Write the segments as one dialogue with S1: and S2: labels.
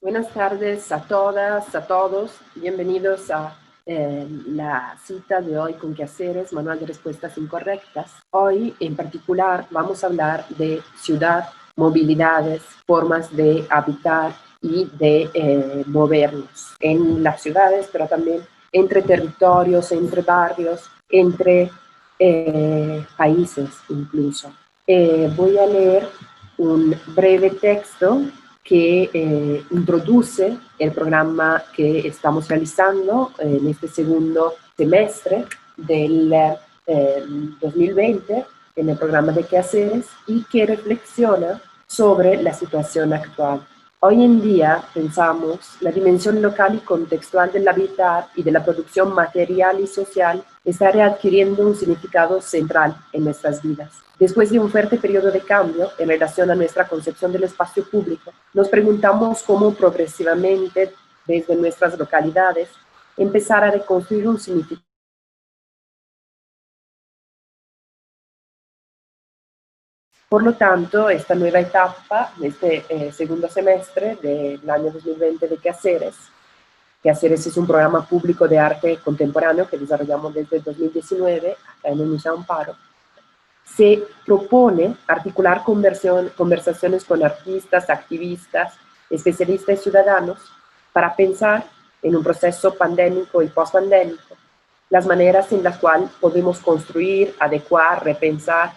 S1: Buenas tardes a todas, a todos. Bienvenidos a la cita de hoy con Quehaceres, Manual de Respuestas Incorrectas. Hoy, en particular, vamos a hablar de ciudad, movilidades, formas de habitar y de movernos en las ciudades, pero también entre territorios, entre barrios, entre países incluso. Voy a leer un breve texto que introduce el programa que estamos realizando en este segundo semestre del 2020 en el programa de Quehaceres y que reflexiona sobre la situación actual. Hoy en día pensamos la dimensión local y contextual del habitar y de la producción material y social está readquiriendo un significado central en nuestras vidas. Después de un fuerte periodo de cambio en relación a nuestra concepción del espacio público, nos preguntamos cómo progresivamente, desde nuestras localidades, empezar a reconstruir un significado. Por lo tanto, esta nueva etapa, este segundo semestre del año 2020 de Quehaceres es un programa público de arte contemporáneo que desarrollamos desde el 2019 acá en el Museo Amparo, se propone articular conversaciones con artistas, activistas, especialistas y ciudadanos para pensar en un proceso pandémico y post-pandémico las maneras en las cuales podemos construir, adecuar, repensar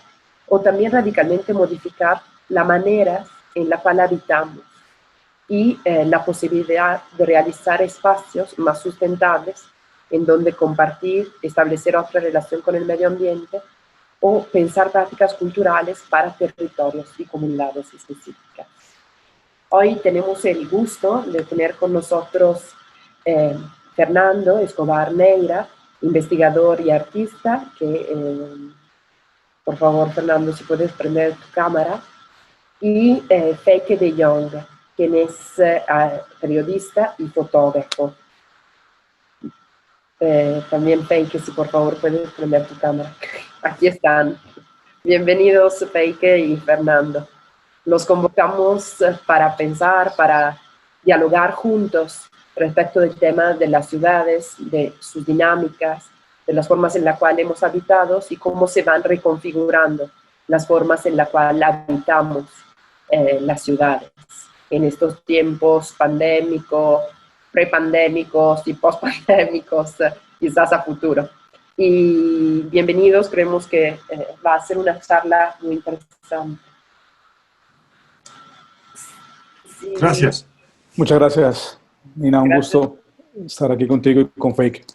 S1: o también radicalmente modificar la manera en la cual habitamos y la posibilidad de realizar espacios más sustentables en donde compartir, establecer otra relación con el medio ambiente o pensar prácticas culturales para territorios y comunidades específicas. Hoy tenemos el gusto de tener con nosotros Fernando Escobar Neira, investigador y artista, por favor, Fernando, si puedes prender tu cámara, y Feike de Jong, quien es periodista y fotógrafo. También Feike, si por favor puedes prender tu cámara. Aquí están. Bienvenidos Feike y Fernando. Los convocamos para pensar, para dialogar juntos respecto del tema de las ciudades, de sus dinámicas, de las formas en las cuales hemos habitado y cómo se van reconfigurando las formas en las cuales habitamos las ciudades en estos tiempos pandémicos, prepandémicos y postpandémicos, quizás a futuro. Y bienvenidos, creemos que va a ser una charla muy interesante. Sí.
S2: Gracias.
S3: Muchas gracias, Nina. Un gusto estar aquí contigo y con Feike.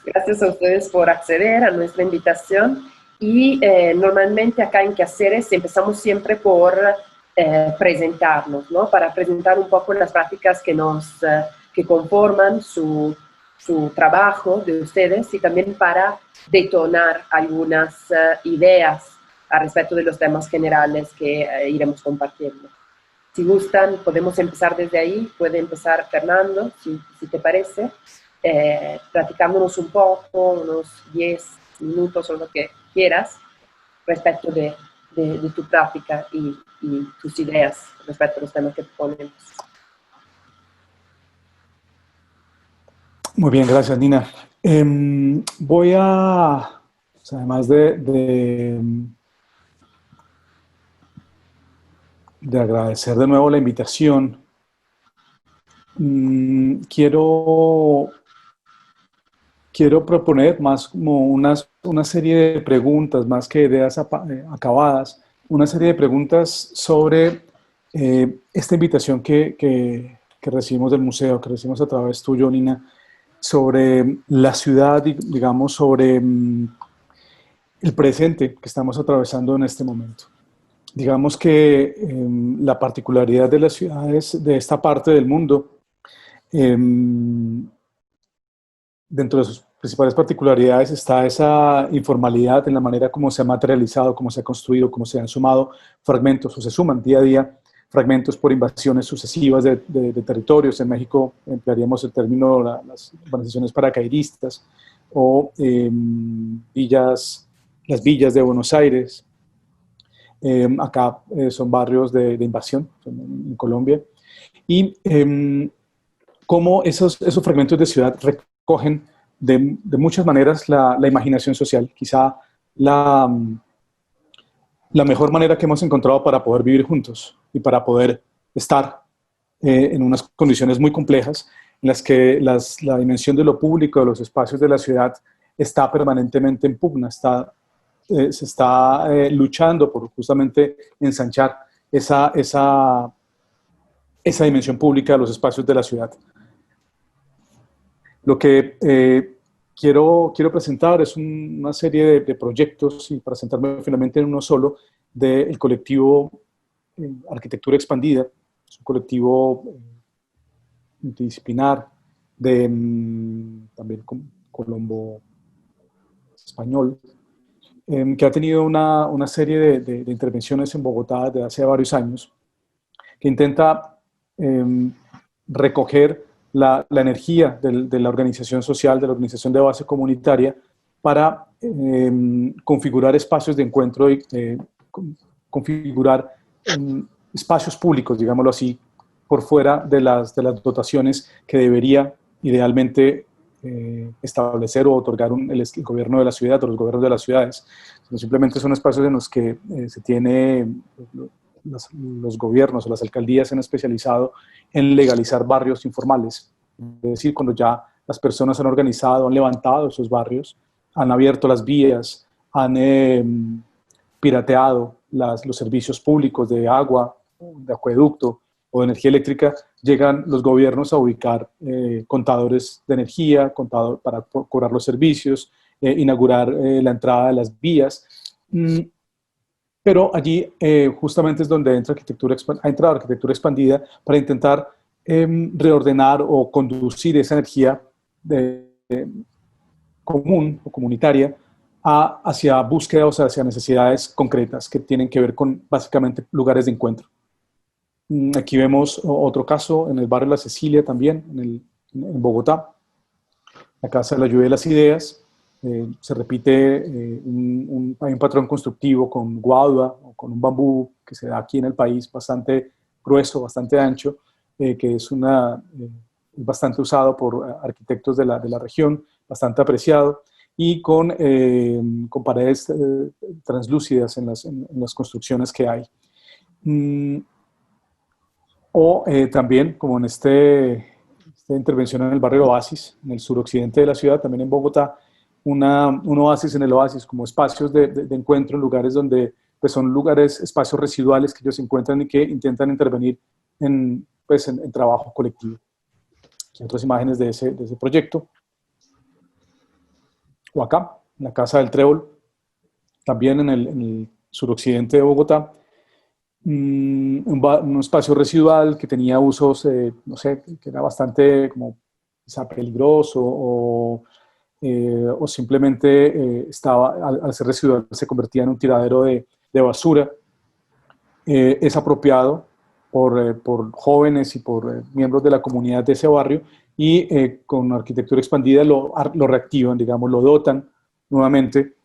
S1: Gracias a ustedes por acceder a nuestra invitación. Y normalmente acá en Quehaceres empezamos siempre por presentarnos, ¿no? Para presentar un poco las prácticas que conforman su trabajo de ustedes y también para detonar algunas ideas al respecto de los temas generales que iremos compartiendo. Si gustan, podemos empezar desde ahí. Puede empezar Fernando, si te parece, platicándonos un poco, unos 10 minutos o lo que quieras, respecto de tu práctica y tus ideas respecto a los temas que ponemos.
S3: Muy bien, gracias, Nina. Voy a, además de agradecer de nuevo la invitación, quiero proponer más como una serie de preguntas, más que ideas acabadas, una serie de preguntas sobre esta invitación que recibimos del museo, que recibimos a través tuyo, Nina, sobre la ciudad y, digamos, sobre el presente que estamos atravesando en este momento. Digamos que la particularidad de las ciudades de esta parte del mundo, dentro de sus principales particularidades está esa informalidad en la manera como se ha materializado, cómo se ha construido, cómo se han sumado fragmentos o se suman día a día fragmentos por invasiones sucesivas de territorios. En México emplearíamos el término las urbanizaciones paracaidistas o las villas de Buenos Aires. Acá son barrios de invasión en Colombia. y cómo esos fragmentos de ciudad recogen de muchas maneras la imaginación social, quizá la, la mejor manera que hemos encontrado para poder vivir juntos y para poder estar en unas condiciones muy complejas en las que la dimensión de lo público, de los espacios de la ciudad, está permanentemente en pugna, se está luchando por justamente ensanchar esa dimensión pública de los espacios de la ciudad. Lo que quiero presentar es una serie de proyectos, y para sentarme finalmente en uno solo, del colectivo Arquitectura Expandida. Es un colectivo multidisciplinar también colombo español, que ha tenido una serie de intervenciones en Bogotá desde hace varios años, que intenta recoger la energía de la organización social, de la organización de base comunitaria, para configurar espacios de encuentro y configurar espacios públicos, digámoslo así, por fuera de las dotaciones que debería idealmente establecer o otorgar el gobierno de la ciudad o los gobiernos de las ciudades. No simplemente son espacios en los que se tiene los gobiernos o las alcaldías se han especializado en legalizar barrios informales. Es decir, cuando ya las personas han organizado, han levantado esos barrios, han abierto las vías, han pirateado los servicios públicos de agua, de acueducto o de energía eléctrica, llegan los gobiernos a ubicar contadores de energía, para cobrar los servicios, inaugurar la entrada de las vías. Pero allí justamente es donde ha entrado Arquitectura Expandida para intentar reordenar o conducir esa energía común o comunitaria hacia búsqueda, o sea, hacia necesidades concretas que tienen que ver con básicamente lugares de encuentro. Aquí vemos otro caso en el barrio La Cecilia también, en Bogotá, la Casa de la Lluvia de las Ideas. Se repite hay un patrón constructivo con guadua o con un bambú que se da aquí en el país, bastante grueso, bastante ancho, que es bastante usado por arquitectos de la región, bastante apreciado, y con paredes translúcidas en las construcciones que hay. También, como en esta intervención en el barrio Oasis, en el suroccidente de la ciudad, también en Bogotá, un oasis en el oasis, como espacios de encuentro en lugares donde pues, son espacios residuales que ellos se encuentran y que intentan intervenir en trabajo colectivo. Aquí otras imágenes de ese proyecto. O acá, en la Casa del Trébol, también en el suroccidente de Bogotá, un espacio residual que tenía usos, no sé, que era bastante como quizá peligroso o simplemente al ser residual se convertía en un tiradero de basura. Es apropiado por jóvenes y por miembros de la comunidad de ese barrio y con Arquitectura Expandida lo reactivan, digamos, lo dotan nuevamente,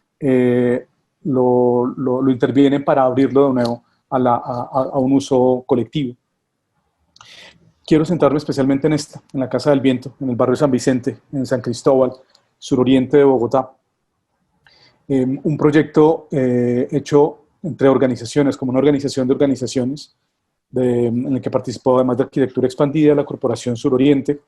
S3: lo intervienen para abrirlo de nuevo a un uso colectivo. Quiero centrarme especialmente en la Casa del Viento, en el barrio San Vicente, en San Cristóbal, suroriente de Bogotá. Un proyecto hecho entre organizaciones, como una organización de organizaciones, en el que participó además de Arquitectura Expandida, la Corporación Suroriente,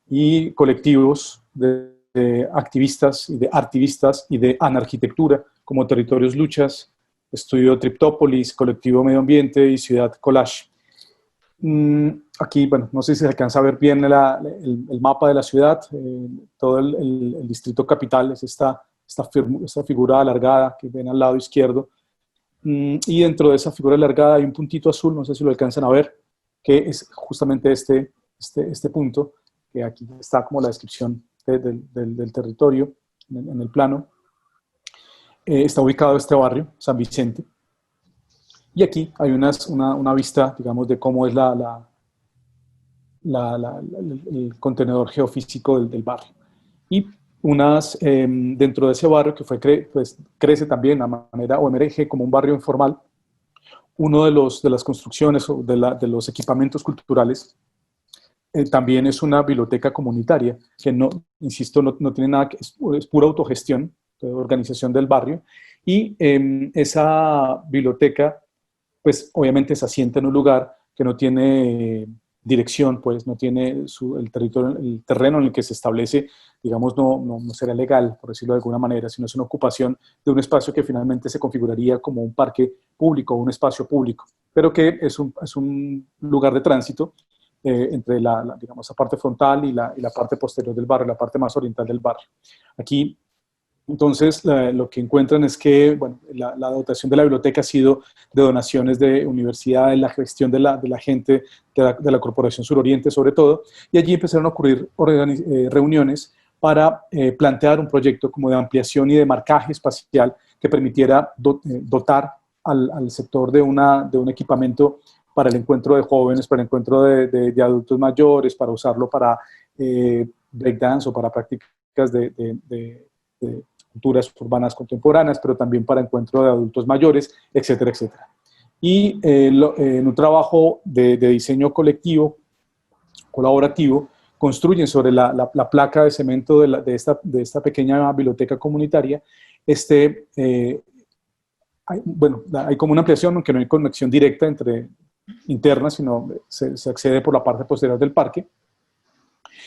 S3: y colectivos de activistas y de artivistas y de anarquitectura, como Territorios Luchas, Estudio Triptópolis, Colectivo Medio Ambiente y Ciudad Collage. Aquí, bueno, no sé si se alcanza a ver bien el mapa de la ciudad. Todo el distrito capital es esta figura alargada que ven al lado izquierdo. Y dentro de esa figura alargada hay un puntito azul, no sé si lo alcanzan a ver, que es justamente este punto, que aquí está como la descripción del territorio en el plano. Está ubicado este barrio, San Vicente. Y aquí hay una vista, digamos, de cómo es el contenedor geofísico del barrio. Y dentro de ese barrio, que crece también a manera, o emerge como un barrio informal, uno de las construcciones o de los equipamientos culturales también es una biblioteca comunitaria, que no, insisto, no tiene nada, es pura autogestión, organización del barrio, y esa biblioteca, pues obviamente se asienta en un lugar que no tiene dirección, pues no tiene el territorio, el terreno en el que se establece, digamos, no será legal, por decirlo de alguna manera, sino es una ocupación de un espacio que finalmente se configuraría como un parque público, un espacio público, pero que es un lugar de tránsito entre digamos, la parte frontal y la parte posterior del barrio, la parte más oriental del barrio. Aquí, entonces, lo que encuentran es que bueno, la dotación de la biblioteca ha sido de donaciones de universidades, la gestión de la gente de la Corporación Suroriente sobre todo, y allí empezaron a ocurrir reuniones para plantear un proyecto como de ampliación y de marcaje espacial que permitiera dotar al sector de un equipamiento para el encuentro de jóvenes, para el encuentro de adultos mayores, para usarlo para breakdance o para prácticas de culturas urbanas contemporáneas, pero también para encuentro de adultos mayores, etcétera, etcétera. Y en un trabajo de diseño colectivo, colaborativo, construyen sobre la placa de cemento de esta pequeña biblioteca comunitaria, hay como una ampliación, aunque no hay conexión directa interna, sino se accede por la parte posterior del parque,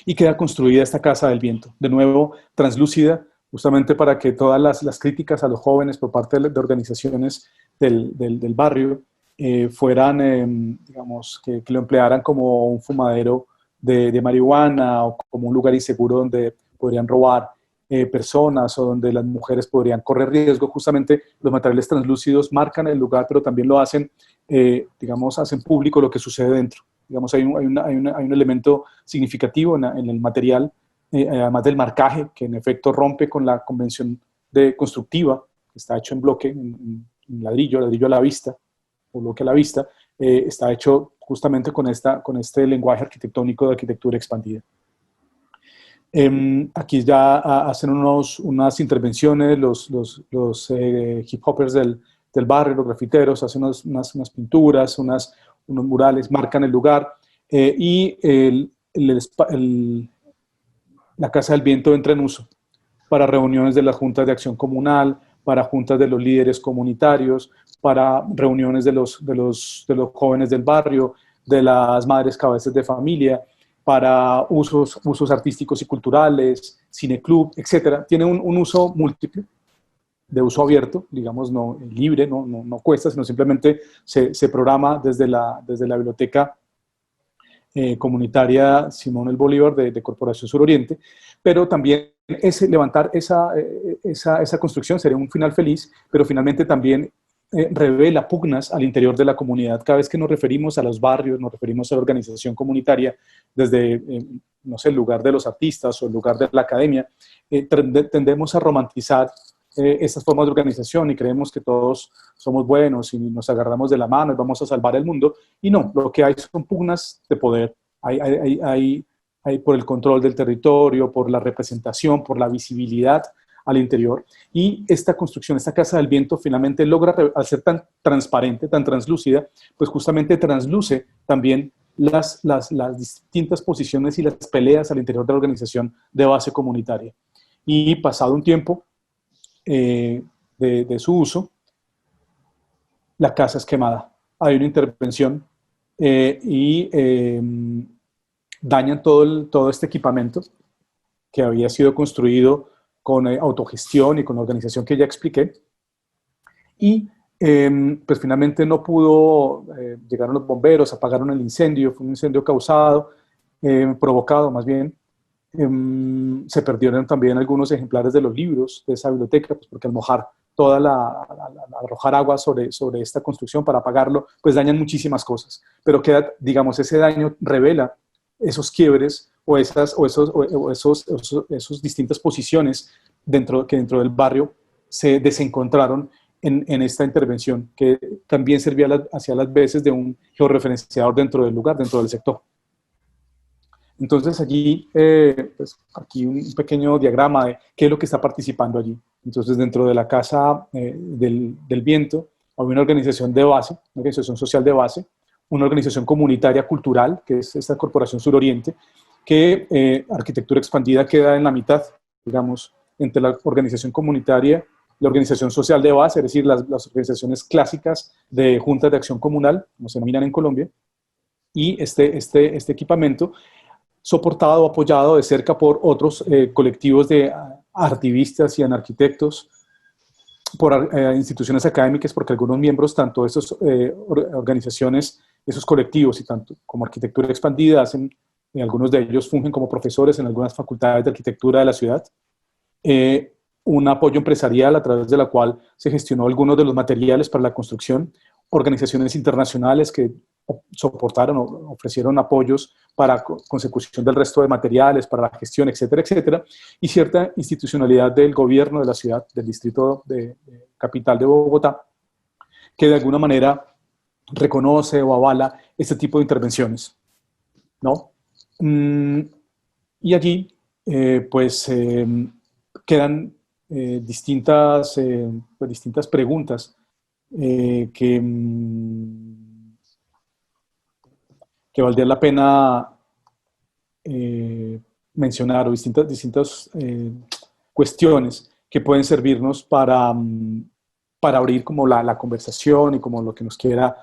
S3: y queda construida esta Casa del Viento, de nuevo translúcida, justamente para que todas las críticas a los jóvenes por parte de organizaciones del barrio fueran, digamos, que lo emplearan como un fumadero de marihuana o como un lugar inseguro donde podrían robar personas o donde las mujeres podrían correr riesgo. Justamente los materiales translúcidos marcan el lugar, pero también lo hacen, digamos, hacen público lo que sucede dentro. Digamos, hay un elemento significativo en el material, además del marcaje, que en efecto rompe con la convención constructiva, que está hecho en bloque, en ladrillo a la vista, o bloque a la vista, está hecho justamente con este lenguaje arquitectónico de arquitectura expandida. Aquí ya hacen unas intervenciones los hip hoppers del barrio, los grafiteros, hacen unas pinturas, unos murales, marcan el lugar, y la Casa del Viento entra en uso para reuniones de las juntas de acción comunal, para juntas de los líderes comunitarios, para reuniones de los jóvenes del barrio, de las madres cabezas de familia, para usos artísticos y culturales, cineclub, etc. Tiene un uso múltiple, de uso abierto, digamos, no libre, no cuesta, sino simplemente se programa desde la biblioteca comunitaria Simón el Bolívar de Corporación Suroriente, pero también levantar esa construcción sería un final feliz, pero finalmente también revela pugnas al interior de la comunidad. Cada vez que nos referimos a los barrios, nos referimos a la organización comunitaria, desde, no sé, el lugar de los artistas o el lugar de la academia, tendemos a romantizar estas formas de organización y creemos que todos somos buenos y nos agarramos de la mano y vamos a salvar el mundo. Y no, lo que hay son pugnas de poder. Hay por el control del territorio, por la representación, por la visibilidad al interior. Y esta construcción, esta Casa del Viento, finalmente logra, al ser tan transparente, tan translúcida, pues justamente transluce también las distintas posiciones y las peleas al interior de la organización de base comunitaria. Y pasado un tiempo de su uso, la casa es quemada. Hay una intervención y dañan todo este equipamiento que había sido construido con autogestión y con la organización que ya expliqué. Y pues finalmente no pudo, llegaron los bomberos, apagaron el incendio, fue un incendio provocado más bien. Se perdieron también algunos ejemplares de los libros de esa biblioteca, pues porque al mojar arrojar agua sobre esta construcción para apagarlo, pues dañan muchísimas cosas. Pero queda, digamos, ese daño revela esos quiebres o esos distintas posiciones que dentro del barrio se desencontraron en esta intervención, que también servía hacia las veces de un georreferenciador dentro del lugar, dentro del sector. Entonces allí, pues aquí un pequeño diagrama de qué es lo que está participando allí. Entonces dentro de la Casa del Viento hay una organización de base, una organización social de base, una organización comunitaria cultural, que es esta Corporación Suroriente, que Arquitectura Expandida queda en la mitad, digamos, entre la organización comunitaria, la organización social de base, es decir, las organizaciones clásicas de juntas de acción comunal, como se denominan en Colombia, y este equipamiento, soportado o apoyado de cerca por otros colectivos de artivistas y arquitectos, por instituciones académicas, porque algunos miembros, tanto de esas organizaciones, esos colectivos, y tanto como Arquitectura Expandida, algunos de ellos fungen como profesores en algunas facultades de arquitectura de la ciudad, un apoyo empresarial a través de la cual se gestionó algunos de los materiales para la construcción, organizaciones internacionales que soportaron o ofrecieron apoyos para consecución del resto de materiales, para la gestión, etcétera, etcétera, y cierta institucionalidad del gobierno de la ciudad, del distrito de capital de Bogotá, que de alguna manera reconoce o avala este tipo de intervenciones, ¿no? Y allí, quedan distintas preguntas que valdría la pena mencionar, o distintas cuestiones que pueden servirnos para abrir como la conversación y como lo que nos quiera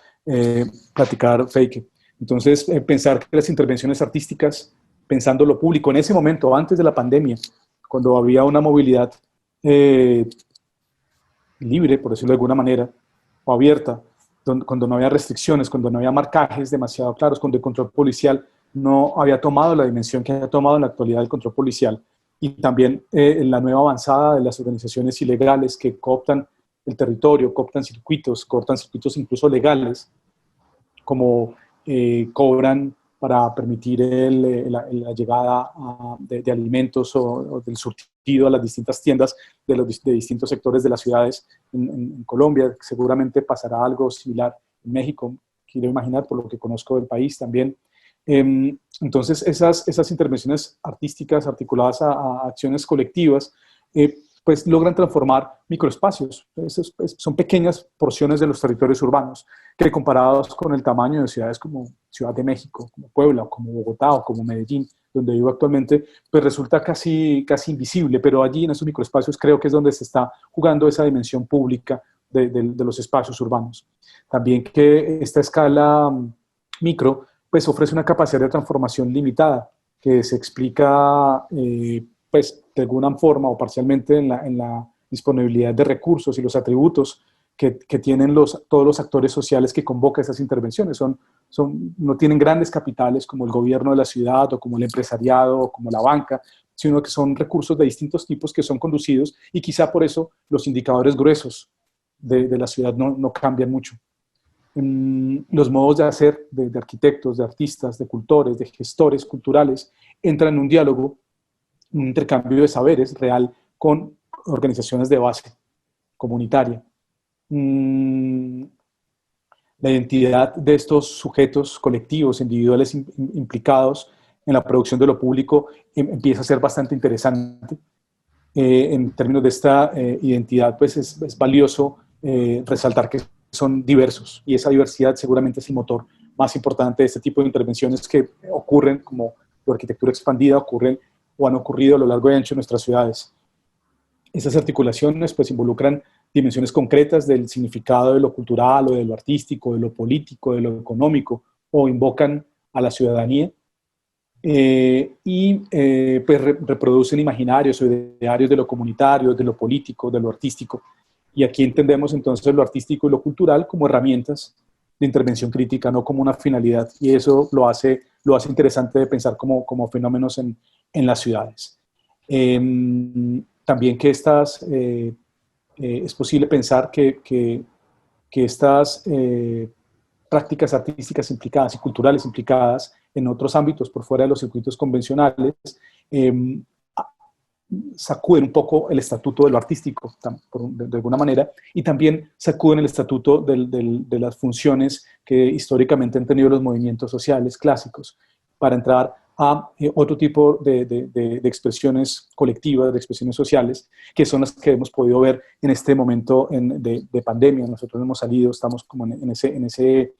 S3: platicar Feike. Entonces, pensar que las intervenciones artísticas, pensando lo público, en ese momento, antes de la pandemia, cuando había una movilidad libre, por decirlo de alguna manera, o abierta, cuando no había restricciones, cuando no había marcajes demasiado claros, cuando el control policial no había tomado la dimensión que ha tomado en la actualidad el control policial, y también la nueva avanzada de las organizaciones ilegales que cooptan el territorio, cooptan circuitos incluso legales, como cobran para permitir la llegada de alimentos o del surtido a las distintas tiendas de distintos sectores de las ciudades en Colombia. Seguramente pasará algo similar en México, quiero imaginar, por lo que conozco del país también. Entonces, esas intervenciones artísticas articuladas a acciones colectivas, pues logran transformar microespacios. Son pequeñas porciones de los territorios urbanos que, comparados con el tamaño de ciudades como Ciudad de México, como Puebla, o como Bogotá, o como Medellín, donde vivo actualmente, pues resulta casi invisible, pero allí en esos microespacios creo que es donde se está jugando esa dimensión pública de los espacios urbanos. También que esta escala micro pues ofrece una capacidad de transformación limitada, que se explica pues de alguna forma o parcialmente en la disponibilidad de recursos y los atributos que tienen todos los actores sociales que convocan esas intervenciones. No tienen grandes capitales como el gobierno de la ciudad, o como el empresariado, o como la banca, sino que son recursos de distintos tipos que son conducidos, y quizá por eso los indicadores gruesos de la ciudad no cambian mucho. Los modos de hacer de arquitectos, de artistas, de cultores, de gestores culturales entran en un diálogo, un intercambio de saberes real con organizaciones de base comunitaria. La identidad de estos sujetos colectivos, individuales implicados en la producción de lo público empieza a ser bastante interesante. En términos de esta identidad, pues es valioso resaltar que son diversos, y esa diversidad seguramente es el motor más importante de este tipo de intervenciones que ocurren, como la arquitectura expandida, ocurren o han ocurrido a lo largo y ancho de nuestras ciudades. Esas articulaciones pues involucran dimensiones concretas del significado de lo cultural, o de lo artístico, de lo político, de lo económico, o invocan a la ciudadanía, pues reproducen imaginarios o idearios de lo comunitario, de lo político, de lo artístico. Y aquí entendemos entonces lo artístico y lo cultural como herramientas de intervención crítica, no como una finalidad, y eso lo hace interesante de pensar como fenómenos en las ciudades. También que es posible pensar que estas prácticas artísticas implicadas y culturales implicadas en otros ámbitos por fuera de los circuitos convencionales sacuden un poco el estatuto de lo artístico, de alguna manera, y también sacuden el estatuto de las funciones que históricamente han tenido los movimientos sociales clásicos, para entrar a otro tipo de expresiones colectivas, de expresiones sociales, que son las que hemos podido ver en este momento de pandemia. Nosotros hemos salido, estamos como en ese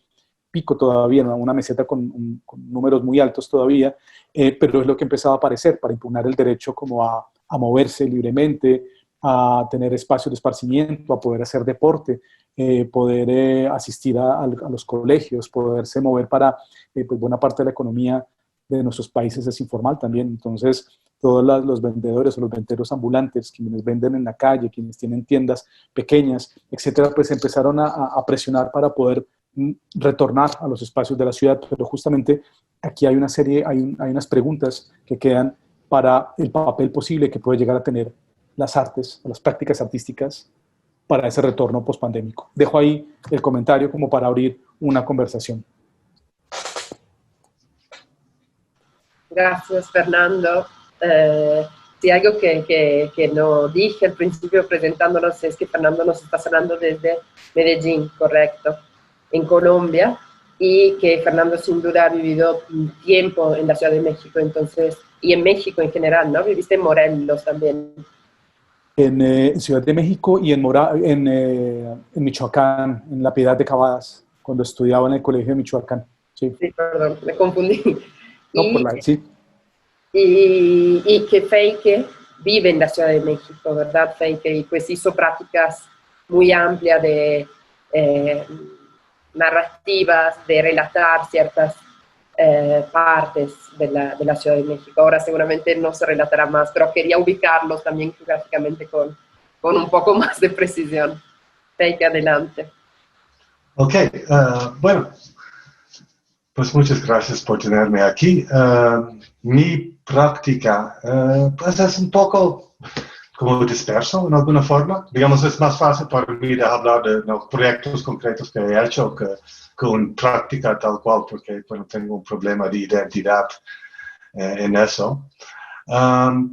S3: pico todavía, ¿no? Una meseta con números muy altos todavía, pero es lo que empezaba a aparecer para impugnar el derecho como a moverse libremente, a tener espacios de esparcimiento, a poder hacer deporte, poder asistir a los colegios, poderse mover para, pues buena parte de la economía de nuestros países es informal también. Entonces, todos los vendedores o los venderos ambulantes, quienes venden en la calle, quienes tienen tiendas pequeñas, etcétera, pues empezaron a presionar para poder retornar a los espacios de la ciudad. Pero justamente aquí hay una serie, hay unas preguntas que quedan para el papel posible que puede llegar a tener las artes, las prácticas artísticas para ese retorno pospandémico. Dejo ahí el comentario como para abrir una conversación.
S1: Gracias, Fernando. Sí, algo que no dije al principio presentándonos es que Fernando nos está hablando desde Medellín, correcto, en Colombia, y que Fernando sin duda ha vivido tiempo en la Ciudad de México, entonces, y en México en general, ¿no? Viviste en Morelos también.
S3: En Ciudad de México y en Michoacán, en La Piedad de Cavadas, cuando estudiaba en el colegio de Michoacán. Sí,
S1: Sí, perdón, me confundí.
S3: no,
S1: Y,
S3: sí.
S1: y que Feike vive en la Ciudad de México, ¿verdad, Feike? Y pues hizo prácticas muy amplias de narrativas, de relatar ciertas partes de la Ciudad de México. Ahora seguramente no se relatará más, pero quería ubicarlos también geográficamente con un poco más de precisión. Feike, adelante.
S2: Ok, bueno, pues muchas gracias por tenerme aquí. Mi práctica, pues es un poco como disperso en alguna forma. Digamos, es más fácil para mí de hablar de los proyectos concretos que he hecho que una práctica tal cual, porque bueno, tengo un problema de identidad en eso.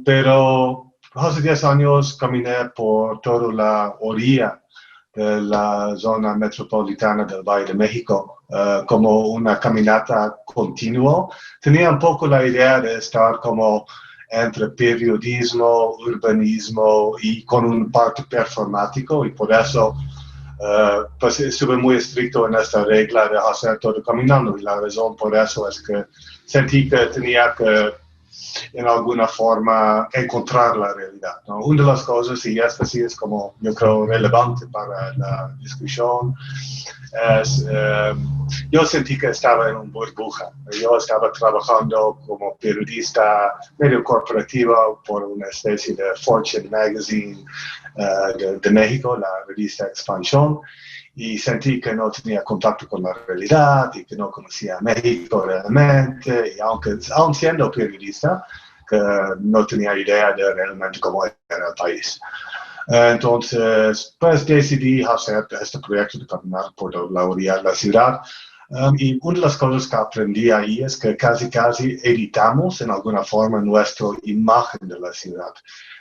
S2: Pero hace 10 años caminé por toda la orilla de la zona metropolitana del Valle de México, como una caminata continua. Tenía un poco la idea de estar como entre periodismo, urbanismo y con un parte performático, y por eso pues estuve muy estricto en esta regla de hacer todo caminando, y la razón por eso es que sentí que tenía que en alguna forma encontrar la realidad, ¿no? Una de las cosas, y esta sí es como yo creo relevante para la discusión, es yo sentí que estaba en una burbuja. Yo estaba trabajando como periodista medio corporativo por una especie de Fortune Magazine de México, la revista Expansión, y sentí que no tenía contacto con la realidad y que no conocía a México realmente, y aun siendo periodista, que no tenía idea de realmente cómo era el país. Entonces, pues decidí hacer este proyecto de caminar por la orilla de la ciudad. Y una de las cosas que aprendí ahí es que casi editamos en alguna forma nuestra imagen de la ciudad.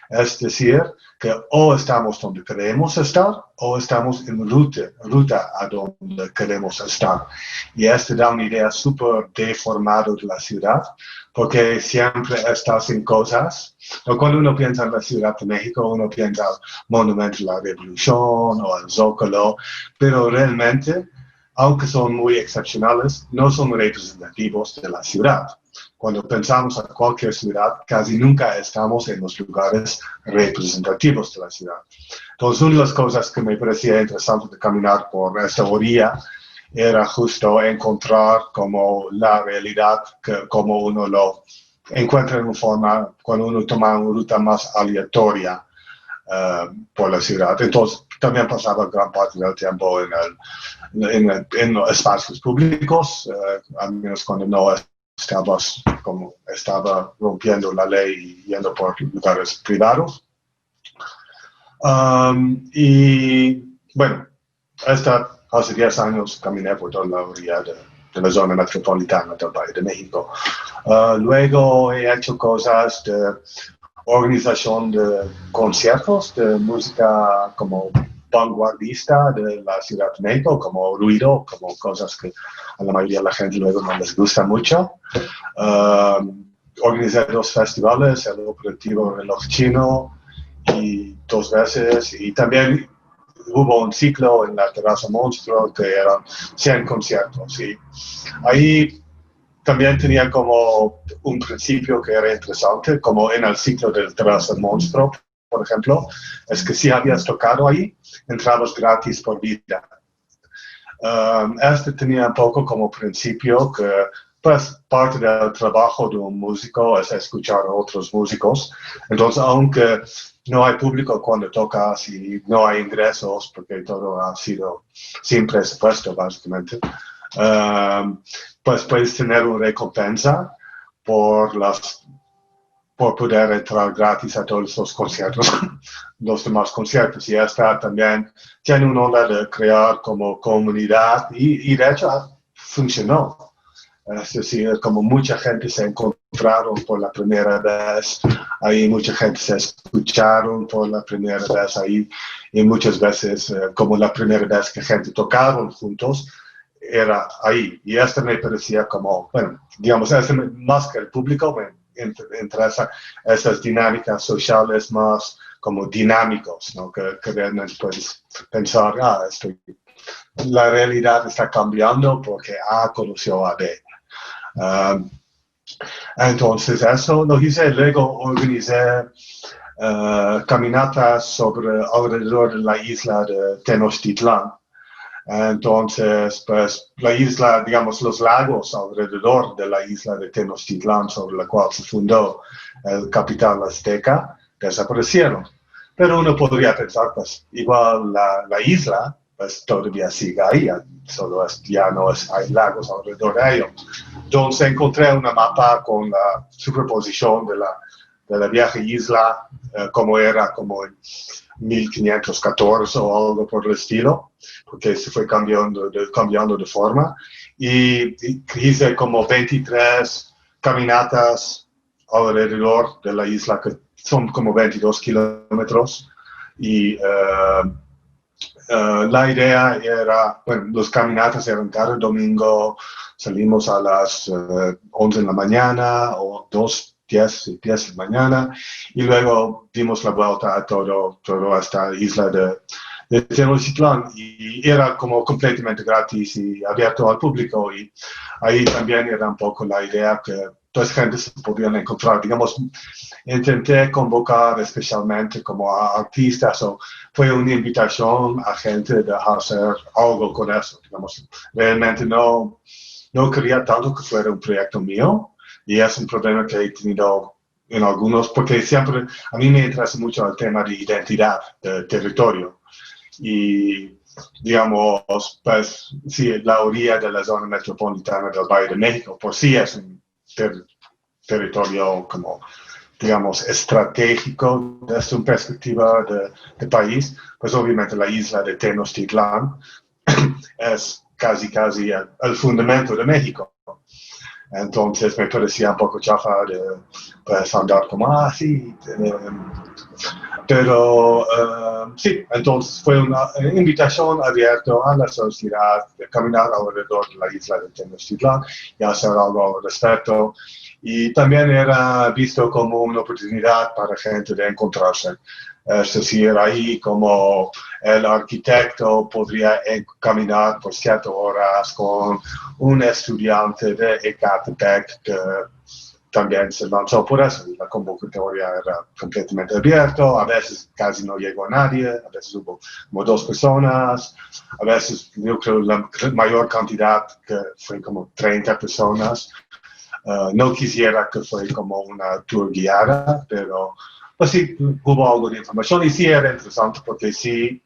S2: Es decir, que o estamos donde queremos estar o estamos en ruta a donde queremos estar. Y esto da una idea súper deformada de la ciudad, porque siempre estás en cosas. Cuando uno piensa en la Ciudad de México, uno piensa al Monumento de la Revolución o al Zócalo, pero realmente, aunque son muy excepcionales, no son representativos de la ciudad. Cuando pensamos en cualquier ciudad, casi nunca estamos en los lugares representativos de la ciudad. Entonces, una de las cosas que me parecía interesante de caminar por esta orilla era justo encontrar como la realidad, como uno lo encuentra en una forma cuando uno toma una ruta más aleatoria por la ciudad. Entonces, también pasaba gran parte del tiempo en los espacios públicos, al menos cuando no estaba rompiendo la ley y yendo por lugares privados. Y bueno, hace 10 años caminé por toda la orilla de la zona metropolitana del Valle de México. Luego he hecho cosas de organización de conciertos de música como vanguardista de la Ciudad de México, como ruido, como cosas que a la mayoría de la gente luego no les gusta mucho. Organizé 2 festivales, el Operativo Reloj Chino y 2 veces, y también hubo un ciclo en la Terraza Monstruo que eran 100 conciertos. Y ahí también tenía como un principio que era interesante, como en el ciclo del Terraza Monstruo, por ejemplo, es que si habías tocado ahí, entrabas gratis por vida. Este tenía un poco como principio que pues parte del trabajo de un músico es escuchar a otros músicos. Entonces, aunque no hay público cuando tocas y no hay ingresos, porque todo ha sido sin presupuesto, básicamente, pues puedes tener una recompensa por poder entrar gratis a todos los conciertos, los demás conciertos. Y esta también tiene una onda de crear como comunidad y de hecho funcionó. Es decir, como mucha gente se encontraron por la primera vez, ahí mucha gente se escucharon por la primera vez ahí, y muchas veces, como la primera vez que gente tocaron juntos, era ahí. Y esto me parecía como, bueno, digamos, más que el público, me interesa esas dinámicas sociales más como dinámicos, ¿no? Que realmente puedes pensar, la realidad está cambiando porque A conoció a B. Entonces eso lo hice, luego organicé caminatas alrededor de la isla de Tenochtitlán. Entonces, pues la isla, digamos, los lagos alrededor de la isla de Tenochtitlán, sobre la cual se fundó el capital azteca, desaparecieron. Pero uno podría pensar, pues igual la isla pues todavía sigue ahí, solo ya no hay lagos alrededor de ello. Entonces encontré una mapa con la superposición de la vieja isla, como era como en 1514 o algo por el estilo, porque se fue cambiando de forma, y hice como 23 caminatas alrededor de la isla, que son como 22 kilómetros, y la idea era, bueno, los caminatas eran cada domingo, salimos a las 11 de la mañana o 10 de la mañana, y luego dimos la vuelta a toda esta isla de Tenochtitlán, y era como completamente gratis y abierto al público, y ahí también era un poco la idea que toda gente se podían encontrar. Digamos, intenté convocar especialmente como a artistas, o fue una invitación a gente de hacer algo con eso. Digamos, realmente no quería tanto que fuera un proyecto mío, y es un problema que he tenido en algunos, porque siempre a mí me interesa mucho el tema de identidad, de territorio. Y digamos, pues sí, la orilla de la zona metropolitana del Valle de México por sí es un territorio como, digamos, estratégico desde una perspectiva de país. Pues obviamente la isla de Tenochtitlán es casi el fundamento de México. Entonces me parecía un poco chafa de pues, andar como, sí. Pero sí, entonces fue una invitación abierta a la sociedad de caminar alrededor de la isla de Tenochtitlán y hacer algo al respecto. Y también era visto como una oportunidad para gente de encontrarse. Es decir, ahí como el arquitecto podría caminar por 7 horas con un estudiante de Ecatepec que también se lanzó por eso. La convocatoria era completamente abierta, a veces casi no llegó a nadie, a veces hubo como 2 personas, a veces yo creo la mayor cantidad que fue como 30 personas. No quisiera que fuera como una tour guiada, pero pues sí, hubo algo de información, y sí era interesante porque sí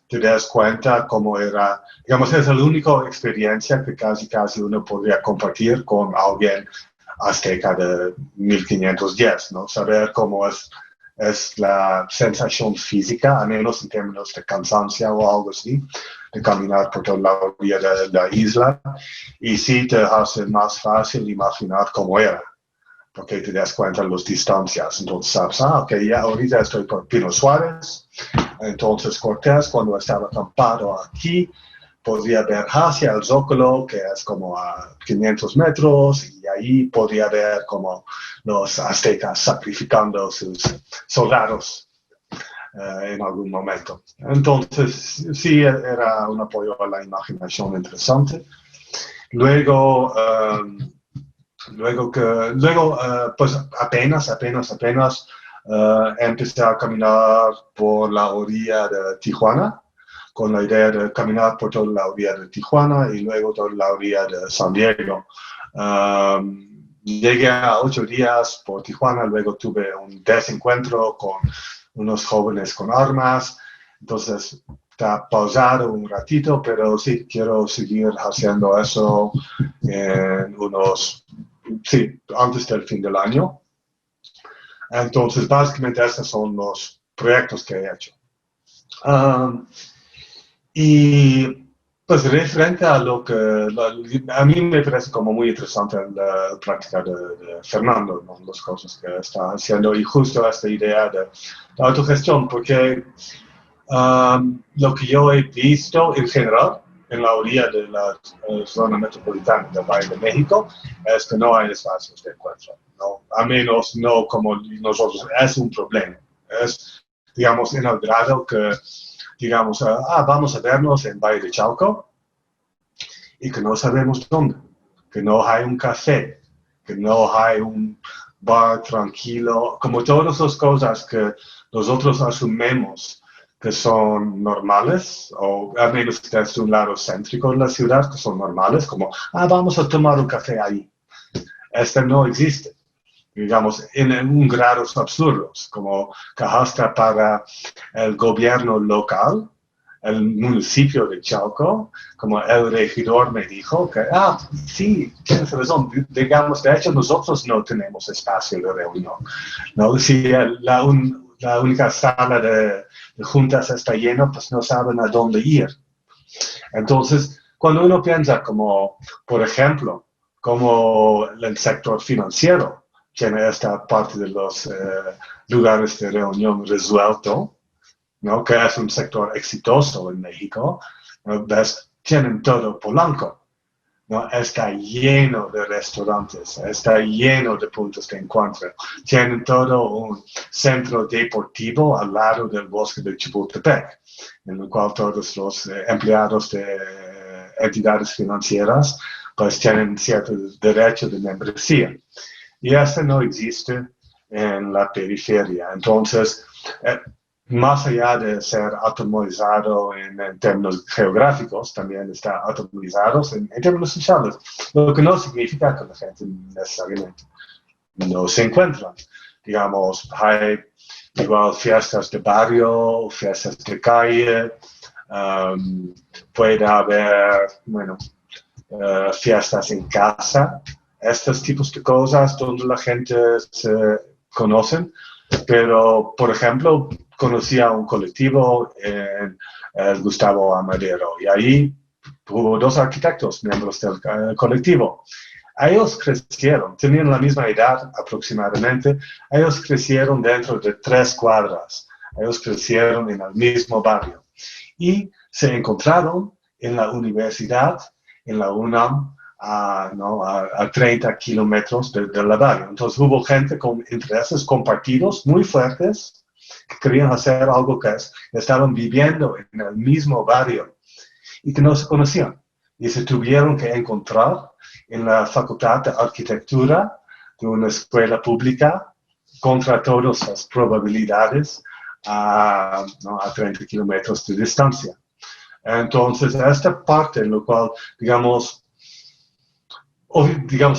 S2: te das cuenta cómo era, digamos, es la única experiencia que casi uno podría compartir con alguien azteca de 1510, ¿no? Saber cómo es la sensación física, al menos en términos de cansancio o algo así, de caminar por toda la orilla de la isla, y sí te hace más fácil imaginar cómo era, porque te das cuenta de las distancias. Entonces sabes, ok, ya ahorita estoy por Pino Suárez, entonces Cortés cuando estaba acampado aquí podría ver hacia el Zócalo, que es como a 500 metros, y ahí podría ver como los aztecas sacrificando sus soldados. en algún momento. Entonces, sí, era un apoyo a la imaginación interesante. Luego, pues apenas empecé a caminar por la orilla de Tijuana, con la idea de caminar por toda la orilla de Tijuana y luego toda la orilla de San Diego. Llegué a 8 días por Tijuana, luego tuve un desencuentro con unos jóvenes con armas, entonces está pausado un ratito, pero sí, quiero seguir haciendo eso antes del fin del año. Entonces, básicamente, estos son los proyectos que he hecho. Y pues referente a lo que a mí me parece como muy interesante la práctica de Fernando, ¿no? Las cosas que está haciendo y justo esta idea de la autogestión, porque lo que yo he visto en general en la orilla de la zona metropolitana del Valle de México es que no hay espacios de encuentro, ¿no? A menos no como nosotros, es un problema. Es, digamos, en el grado que digamos, vamos a vernos en Valle de Chalco y que no sabemos dónde, que no hay un café, que no hay un bar tranquilo, como todas las cosas que nosotros asumimos que son normales, o al menos desde un lado céntrico de la ciudad, que son normales, como, vamos a tomar un café ahí. Este no existe. Digamos, en un grados absurdos, como que hasta para el gobierno local, el municipio de Chalco, como el regidor me dijo que, sí, tienes razón, digamos, de hecho nosotros no tenemos espacio de reunión, ¿no? Si la única sala de juntas está llena, pues no saben a dónde ir. Entonces, cuando uno piensa como, por ejemplo, como el sector financiero, tiene esta parte de los lugares de reunión resuelto, ¿no? Que es un sector exitoso en México, ¿no? Tienen todo Polanco, ¿no? Está lleno de restaurantes, está lleno de puntos de encuentro, tienen todo un centro deportivo al lado del bosque de Chapultepec, en el cual todos los empleados de entidades financieras pues tienen cierto derecho de membresía. Y eso no existe en la periferia. Entonces, más allá de ser atomizado en términos geográficos, también está atomizado en términos sociales, lo que no significa que la gente necesariamente no se encuentra. Digamos, hay igual fiestas de barrio, fiestas de calle, puede haber, fiestas en casa, estos tipos de cosas donde la gente se conoce, pero, por ejemplo, conocí a un colectivo en el Gustavo Amadero y ahí hubo 2 arquitectos, miembros del colectivo. Ellos crecieron, tenían la misma edad aproximadamente, ellos crecieron dentro de 3 cuadras, ellos crecieron en el mismo barrio y se encontraron en la universidad, en la UNAM, a 30 kilómetros del barrio. Entonces hubo gente con intereses compartidos muy fuertes que querían hacer algo que estaban viviendo en el mismo barrio y que no se conocían. Y se tuvieron que encontrar en la Facultad de Arquitectura de una escuela pública contra todas las probabilidades a 30 kilómetros de distancia. Entonces, esta parte en la cual, digamos,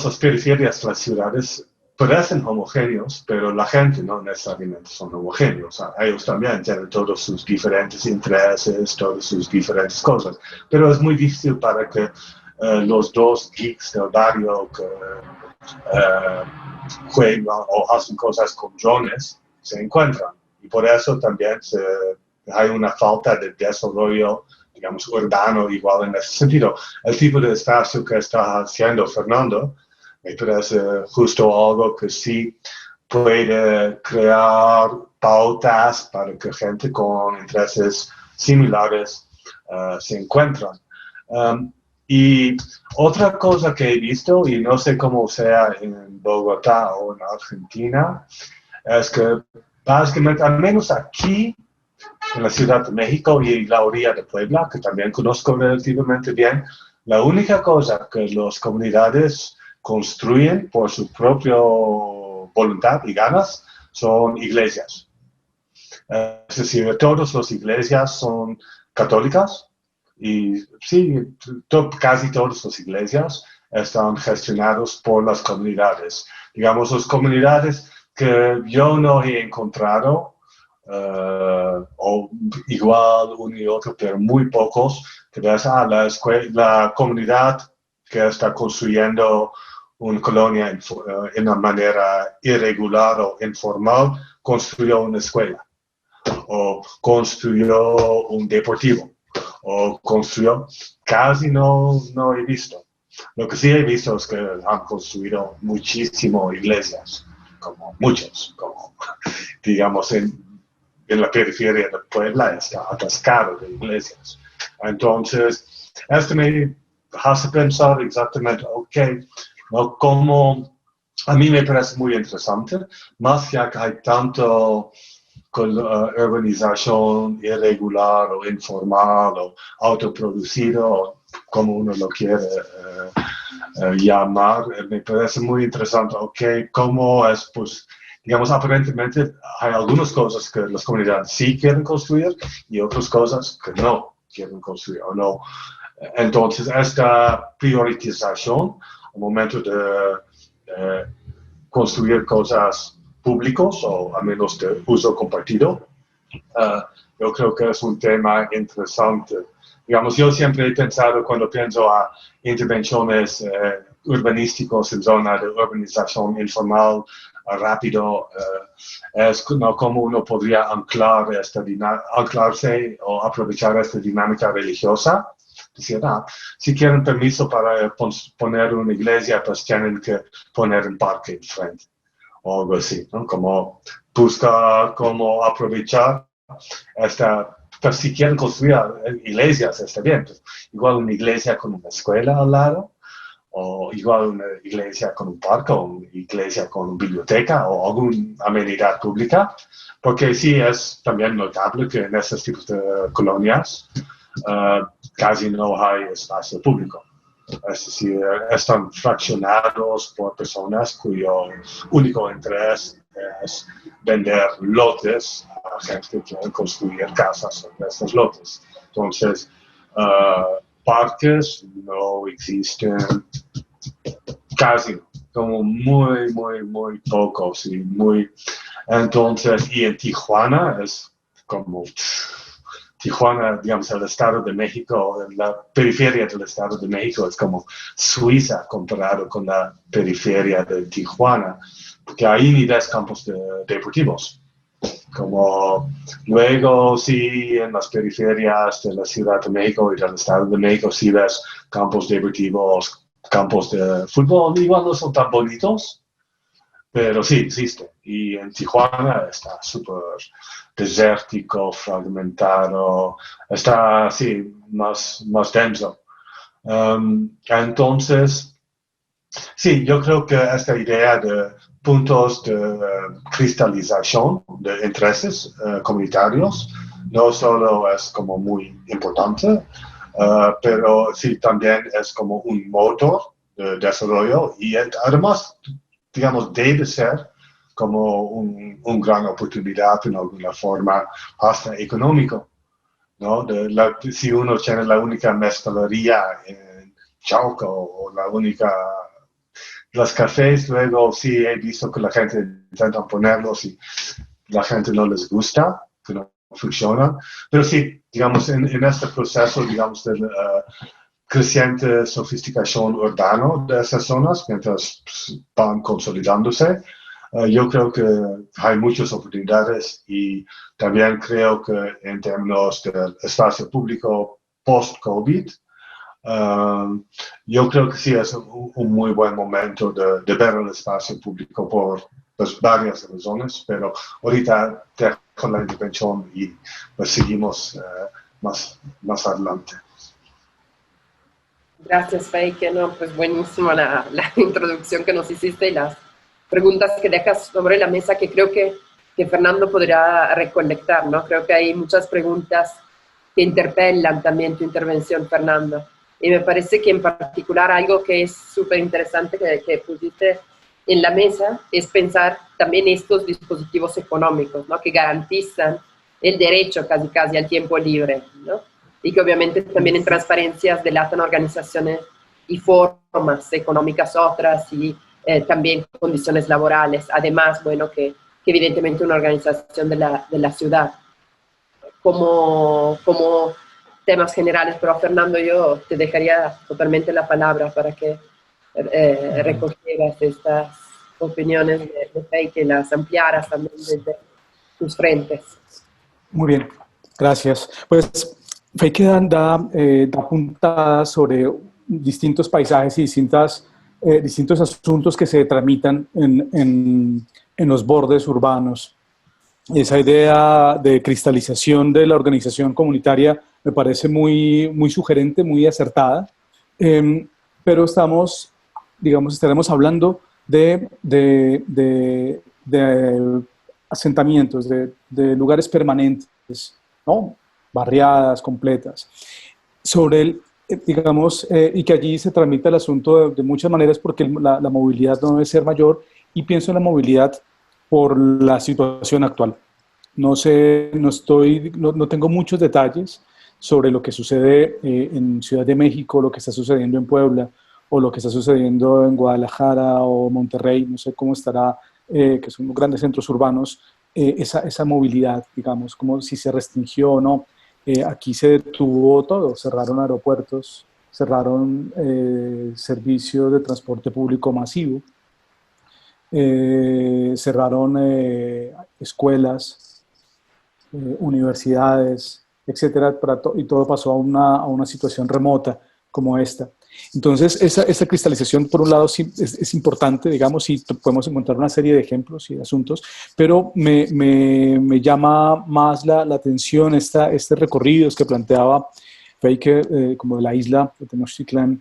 S2: las periferias de las ciudades parecen homogéneos, pero la gente no necesariamente son homogéneos. Ellos también tienen todos sus diferentes intereses, todas sus diferentes cosas, pero es muy difícil para que los 2 geeks del barrio que juegan o hacen cosas con drones se encuentran. Y por eso también hay una falta de desarrollo, digamos, urbano igual en ese sentido. El tipo de espacio que está haciendo Fernando me parece justo algo que sí puede crear pautas para que gente con intereses similares se encuentren. Y otra cosa que he visto, y no sé cómo sea en Bogotá o en Argentina, es que básicamente, al menos aquí, en la Ciudad de México y la orilla de Puebla, que también conozco relativamente bien, la única cosa que las comunidades construyen por su propia voluntad y ganas son iglesias. Es decir, todas las iglesias son católicas y sí, casi todas las iglesias están gestionadas por las comunidades. Digamos, las comunidades que yo no he encontrado, o igual uno y otro, pero muy pocos, que ves la comunidad que está construyendo una colonia en una manera irregular o informal, construyó una escuela, o construyó un deportivo, o construyó, casi no he visto. Lo que sí he visto es que han construido muchísimas iglesias, como muchas, como digamos en la periferia de Puebla está atascado de iglesias. Entonces, esto me hace pensar exactamente, ok, ¿no? Como a mí me parece muy interesante, más ya que hay tanto con urbanización irregular o informal o autoproducido, como uno lo quiere llamar, me parece muy interesante, ok, cómo es, pues, digamos, aparentemente hay algunas cosas que las comunidades sí quieren construir y otras cosas que no quieren construir o no. Entonces, esta priorización al momento de construir cosas públicos o a menos de uso compartido, yo creo que es un tema interesante. Digamos, yo siempre he pensado, cuando pienso a intervenciones urbanísticos en zona de urbanización informal, rápido, es cómo uno podría anclarse o aprovechar esta dinámica religiosa. Decir, si quieren permiso para poner una iglesia, pues tienen que poner un parque enfrente, o algo así, ¿no? Como busca cómo aprovechar pues si quieren construir iglesias, está bien, pues, igual una iglesia con una escuela al lado, o igual una iglesia con un parque, o una iglesia con una biblioteca, o alguna amenidad pública, porque sí es también notable que en estos tipos de colonias casi no hay espacio público. Es decir, están fraccionados por personas cuyo único interés es vender lotes a gente que quiere construir casas sobre estos lotes. Entonces, parques no existen casi, como muy pocos y muy... Entonces, y en Tijuana es como... Tijuana, digamos, el Estado de México, la periferia del Estado de México es como Suiza comparado con la periferia de Tijuana, porque ahí ni ves campos deportivos. Como luego sí en las periferias de la Ciudad de México y del Estado de México sí ves campos deportivos, campos de fútbol, igual no son tan bonitos, pero sí existe. Y en Tijuana está súper desértico, fragmentado, está así, más denso. Entonces, sí, yo creo que esta idea de puntos de cristalización de intereses comunitarios no solo es como muy importante, pero sí también es como un motor de desarrollo y además, digamos, debe ser como una gran oportunidad en alguna forma, hasta económico, ¿no? Si uno tiene la única mezcalería en Chalco o la única... Los cafés, luego sí he visto que la gente intenta ponerlos y la gente no les gusta, que no funcionan. Pero sí, digamos, en este proceso, digamos, de creciente sofisticación urbana de esas zonas, mientras van consolidándose, yo creo que hay muchas oportunidades y también creo que en términos del espacio público post-COVID, yo creo que sí es un muy buen momento de ver el espacio público por pues, varias razones, pero ahorita dejo la intervención y pues, seguimos más adelante.
S1: Gracias, Feike. No, pues buenísima la introducción que nos hiciste y las preguntas que dejas sobre la mesa, que creo que que Fernando podrá recolectar, ¿no? Creo que hay muchas preguntas que interpelan también tu intervención, Fernando. Y me parece que en particular algo que es súper interesante que pusiste en la mesa es pensar también estos dispositivos económicos, ¿no? Que garantizan el derecho casi al tiempo libre, ¿no? Y que obviamente también en transparencias delatan organizaciones y formas económicas otras y también condiciones laborales. Además, bueno, que evidentemente una organización de la ciudad. Como temas generales, pero Fernando, yo te dejaría totalmente la palabra para que recogieras estas opiniones de Fey, que las ampliaras también desde tus frentes.
S3: Muy bien, gracias. Pues Feike da puntadas sobre distintos paisajes y distintos asuntos que se tramitan en los bordes urbanos. Esa idea de cristalización de la organización comunitaria me parece muy sugerente, muy acertada, pero estaremos hablando de asentamientos, de lugares permanentes, ¿no? Barriadas completas, y que allí se tramita el asunto de muchas maneras porque la movilidad no debe ser mayor, y pienso en la movilidad por la situación actual. No tengo muchos detalles sobre lo que sucede en Ciudad de México, lo que está sucediendo en Puebla, o lo que está sucediendo en Guadalajara o Monterrey, no sé cómo estará, que son grandes centros urbanos, esa movilidad, digamos, como si se restringió o no. Aquí se detuvo todo, cerraron aeropuertos, cerraron servicios de transporte público masivo, cerraron escuelas, universidades, etcétera, y todo pasó a una situación remota como esta. Entonces, esa cristalización, por un lado, sí, es importante, digamos, y podemos encontrar una serie de ejemplos y de asuntos, pero me llama más la atención este recorrido que planteaba Feike, como de la isla de Tenochtitlán,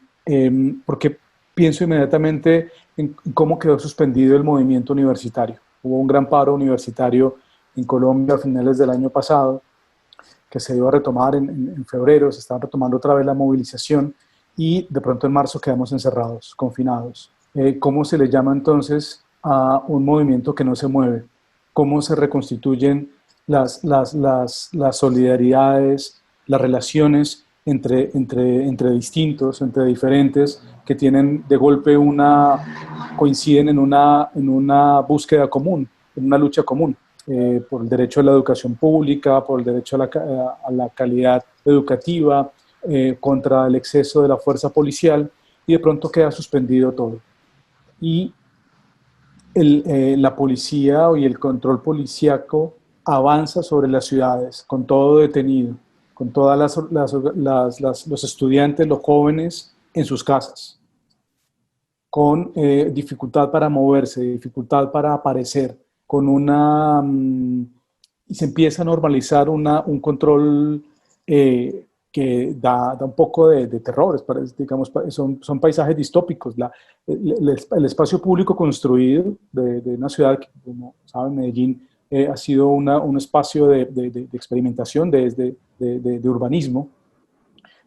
S3: porque pienso inmediatamente en cómo quedó suspendido el movimiento universitario. Hubo un gran paro universitario en Colombia a finales del año pasado, que se iba a retomar en febrero, se estaba retomando otra vez la movilización, y de pronto en marzo quedamos encerrados, confinados. ¿Cómo se le llama entonces a un movimiento que no se mueve? ¿Cómo se reconstituyen las solidaridades, las relaciones entre distintos, entre diferentes, que tienen de golpe coinciden en una búsqueda común, en una lucha común, por el derecho a la educación pública, por el derecho a la calidad educativa, contra el exceso de la fuerza policial, y de pronto queda suspendido todo. Y la policía y el control policíaco avanza sobre las ciudades, con todo detenido, con todos los estudiantes, los jóvenes en sus casas, con dificultad para moverse, dificultad para aparecer, y se empieza a normalizar un control que da un poco de terror, digamos, son paisajes distópicos. El espacio público construido de una ciudad que, como saben, Medellín ha sido un espacio de experimentación, de urbanismo,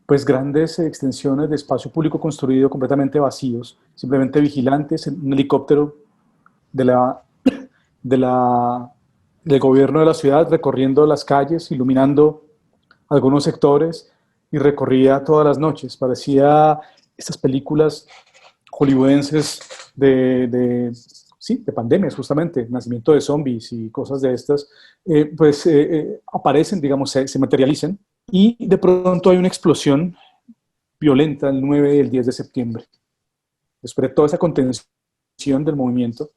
S3: pues grandes extensiones de espacio público construido completamente vacíos, simplemente vigilantes, en un helicóptero del gobierno de la ciudad recorriendo las calles, iluminando algunos sectores, y recorría todas las noches. Parecía estas películas hollywoodenses de pandemias, justamente, nacimiento de zombies y cosas de estas, aparecen, digamos, se materializan, y de pronto hay una explosión violenta el 9 y el 10 de septiembre. Después de toda esa contención del movimiento,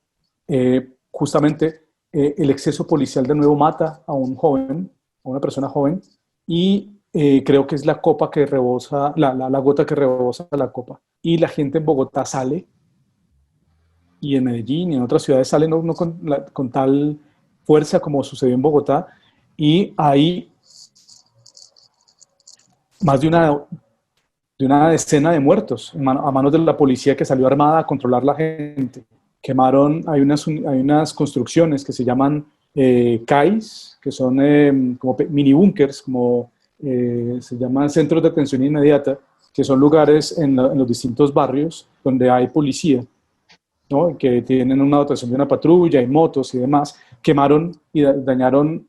S3: justamente el exceso policial de nuevo mata a un joven, a una persona joven, y creo que es la copa que rebosa, la gota que rebosa la copa. Y la gente en Bogotá sale, y en Medellín y en otras ciudades sale no con tal fuerza como sucedió en Bogotá, y hay más de una decena de muertos a manos de la policía, que salió armada a controlar la gente. Quemaron, hay unas construcciones que se llaman CAIs, que son como mini búnkers, como se llaman centros de atención inmediata, que son lugares en los distintos barrios donde hay policía, ¿no? Que tienen una dotación de una patrulla y motos y demás, quemaron y dañaron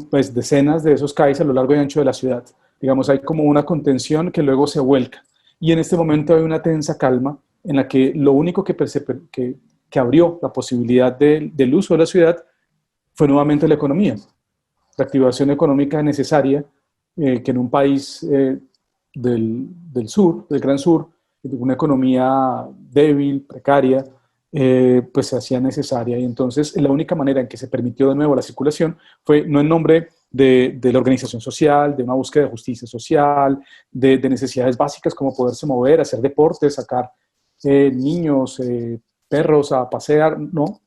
S3: pues decenas de esos CAIs a lo largo y ancho de la ciudad. Digamos, hay como una contención que luego se vuelca. Y en este momento hay una tensa calma en la que lo único que abrió la posibilidad del uso de la ciudad fue nuevamente la economía. La activación económica necesaria que en un país del sur, del Gran Sur, una economía débil, precaria, pues se hacía necesaria. Y entonces la única manera en que se permitió de nuevo la circulación fue no en nombre de la organización social, de una búsqueda de justicia social, de necesidades básicas como poderse mover, hacer deporte, sacar niños, perros a pasear, no,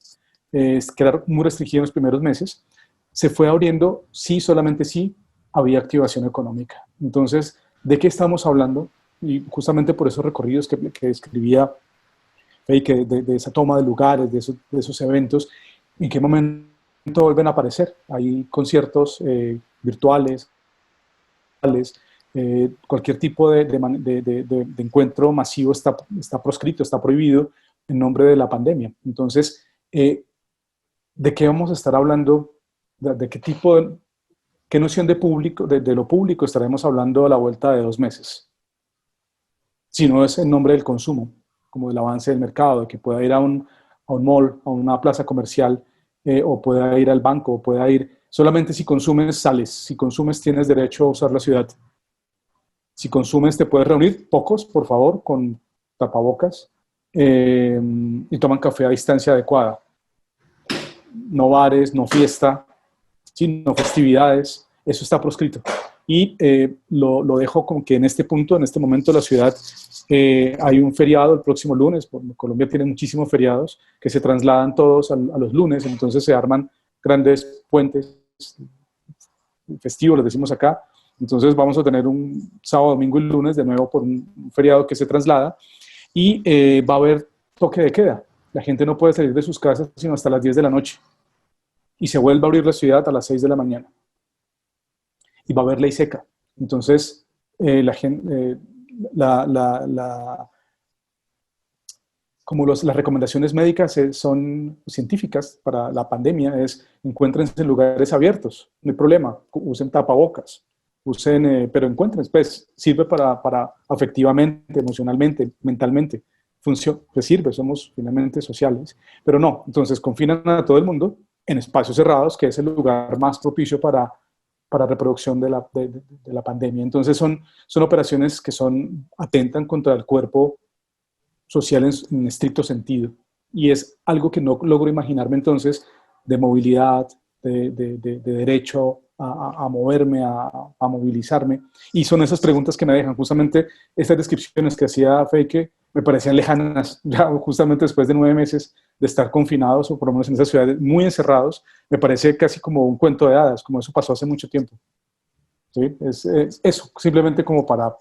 S3: quedar muy restringido en los primeros meses. Se fue abriendo, sí, solamente sí, había activación económica. Entonces, ¿de qué estamos hablando? Y justamente por esos recorridos que escribía Feike, de esa toma de lugares, de esos eventos, ¿en qué momento vuelven a aparecer? Hay conciertos virtuales, cualquier tipo de encuentro masivo está proscrito, está prohibido en nombre de la pandemia. Entonces, ¿de qué vamos a estar hablando? ¿De qué tipo qué noción de público, de lo público estaremos hablando a la vuelta de 2 meses? Si no es en nombre del consumo, como del avance del mercado, de que pueda ir a un mall, a una plaza comercial, o pueda ir al banco, o pueda ir, solamente si consumes sales, si consumes tienes derecho a usar la ciudad. Si consumes te puedes reunir, pocos, por favor, con tapabocas, y toman café a distancia adecuada. No bares, no fiesta, ¿sí? No festividades, eso está proscrito. Y lo dejo como que en este punto, en este momento la ciudad, hay un feriado el próximo lunes, Colombia tiene muchísimos feriados que se trasladan todos a los lunes, entonces se arman grandes puentes festivos, les decimos acá. Entonces vamos a tener un sábado, domingo y lunes de nuevo por un feriado que se traslada y va a haber toque de queda. La gente no puede salir de sus casas sino hasta las 10 de la noche y se vuelve a abrir la ciudad a las 6 de la mañana. Y va a haber ley seca. Entonces, la gente, como las recomendaciones médicas son científicas para la pandemia, encuéntrense en lugares abiertos, no hay problema, usen tapabocas, pero encuentren, pues sirve para afectivamente, emocionalmente, mentalmente, pues sirve, somos finalmente sociales, pero no, entonces confinan a todo el mundo en espacios cerrados, que es el lugar más propicio para reproducción de la pandemia. Entonces son operaciones que atentan contra el cuerpo social en estricto sentido. Y es algo que no logro imaginarme entonces de movilidad, de derecho a moverme, a movilizarme. Y son esas preguntas que me dejan. Justamente estas descripciones que hacía Feike me parecían lejanas, ya justamente después de 9 meses de estar confinados, o por lo menos en esas ciudades muy encerrados, me parece casi como un cuento de hadas, como eso pasó hace mucho tiempo. ¿Sí? Es eso, simplemente como para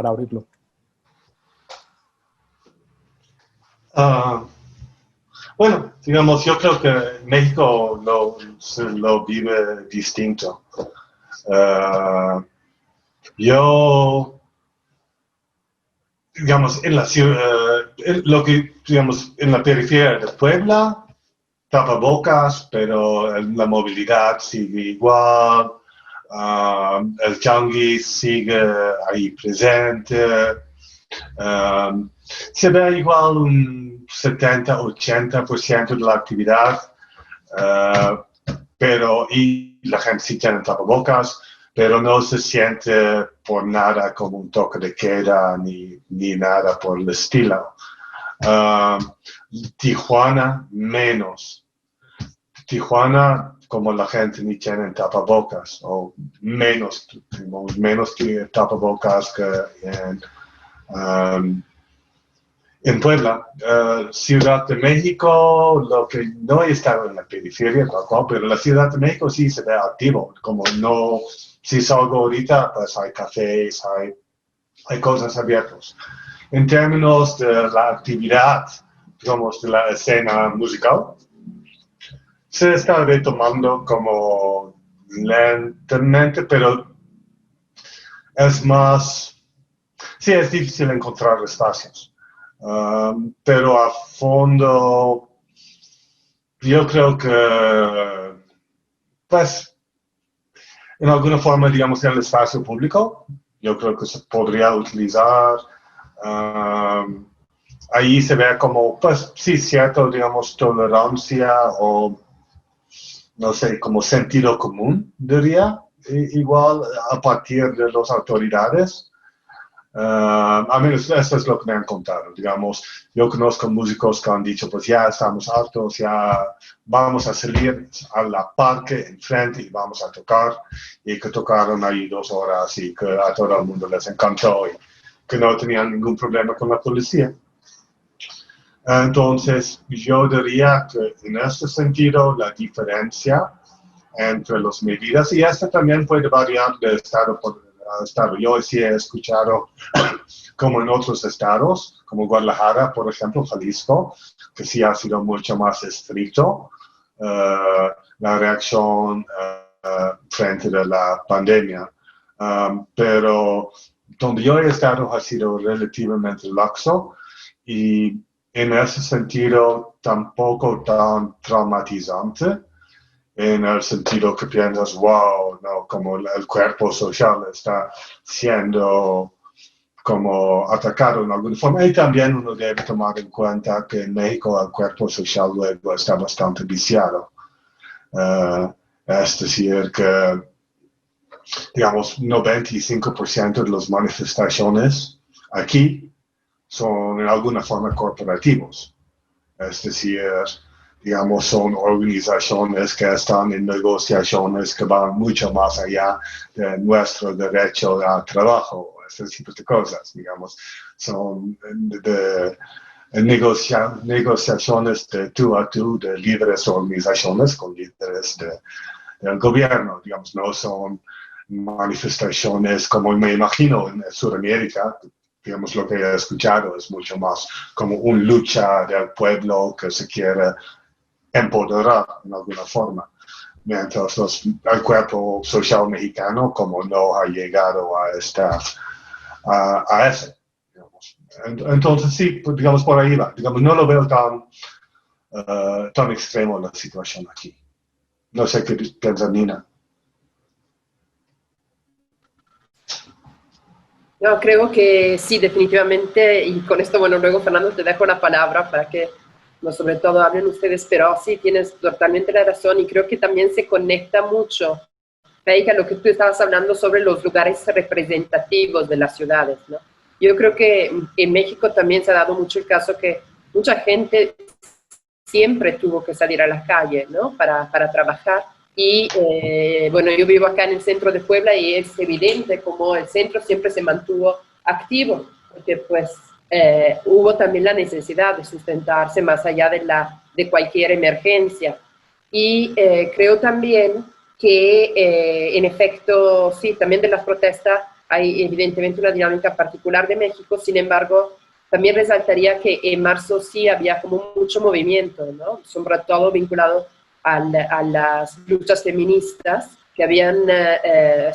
S3: abrirlo.
S2: Bueno, digamos, yo creo que México lo vive distinto. Yo, digamos, en la ciudad, digamos, en la periferia de Puebla, tapabocas, pero la movilidad sigue igual, el tianguis sigue ahí presente, se ve igual un 70-80% de la actividad, y la gente sí tiene tapabocas, pero no se siente por nada como un toque de queda ni nada por el estilo. Tijuana, menos. Tijuana, como la gente ni tiene tapabocas, o menos tapabocas que en Puebla. Ciudad de México, lo que no he estado en la periferia, pero la Ciudad de México sí se ve activo, como no, si salgo ahorita, pues hay cafés, hay cosas abiertas. En términos de la actividad, digamos, de la escena musical, se está retomando como lentamente, pero es más, sí, es difícil encontrar espacios. Pero a fondo, yo creo que, pues, en alguna forma, digamos, el espacio público, yo creo que se podría utilizar. Ahí se ve como, pues, sí, cierto, digamos, tolerancia o, no sé, como sentido común, diría, igual a partir de las autoridades. A mí eso es lo que me han contado, digamos, yo conozco músicos que han dicho, pues ya estamos hartos, ya vamos a salir a la parque enfrente y vamos a tocar, y que tocaron ahí 2 horas y que a todo el mundo les encantó y que no tenían ningún problema con la policía. Entonces, yo diría que en este sentido la diferencia entre las medidas, y esto también puede variar de estado por estado. Yo sí he escuchado, como en otros estados, como Guadalajara, por ejemplo, Jalisco, que sí ha sido mucho más estricto la reacción frente a la pandemia. Pero donde yo he estado ha sido relativamente laxo y en ese sentido tampoco tan traumatizante, en el sentido que piensas, wow, no, como el cuerpo social está siendo como atacado en alguna forma. Y también uno debe tomar en cuenta que en México el cuerpo social luego está bastante viciado. Es decir, que, digamos, 95% de las manifestaciones aquí son en alguna forma corporativos. Es decir, digamos, son organizaciones que están en negociaciones que van mucho más allá de nuestro derecho al trabajo, ese tipo de cosas, digamos, son de negociaciones de tú a tú de libres organizaciones con líderes del gobierno, digamos, no son manifestaciones como me imagino en Sudamérica. Digamos, lo que he escuchado es mucho más como una lucha del pueblo que se quiere empoderar en alguna forma. Mientras el cuerpo social mexicano como no ha llegado a estar a ese. Digamos. Entonces sí, pues, digamos, por ahí va. Digamos, no lo veo tan extremo la situación aquí. No sé qué piensa Nina.
S1: No, creo que sí, definitivamente, y con esto, bueno, luego Fernando te dejo la palabra para que, no, sobre todo, hablen ustedes, pero sí, tienes totalmente la razón y creo que también se conecta mucho, Feika, lo que tú estabas hablando sobre los lugares representativos de las ciudades, ¿no? Yo creo que en México también se ha dado mucho el caso que mucha gente siempre tuvo que salir a la calle, ¿no? Para trabajar. Y bueno, yo vivo acá en el centro de Puebla y es evidente como el centro siempre se mantuvo activo, porque pues hubo también la necesidad de sustentarse más allá de cualquier emergencia. Y creo también que en efecto, sí, también de las protestas hay evidentemente una dinámica particular de México, sin embargo, también resaltaría que en marzo sí había como mucho movimiento, ¿no? Sobre todo vinculado a las luchas feministas que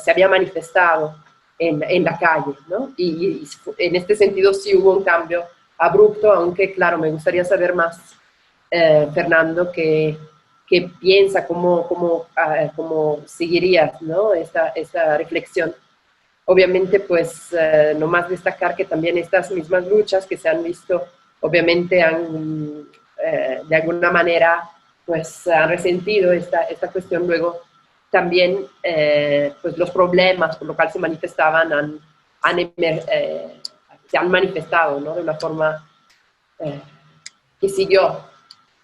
S1: se habían manifestado en la calle, ¿no? Y en este sentido sí hubo un cambio abrupto, aunque claro, me gustaría saber más, Fernando, qué piensa, cómo seguirías, ¿no? esta reflexión. Obviamente, pues, nomás destacar que también estas mismas luchas que se han visto, obviamente han, de alguna manera, pues, han resentido esta cuestión. Luego, también, pues, los problemas por lo cual se manifestaban se han manifestado, ¿no? De una forma que siguió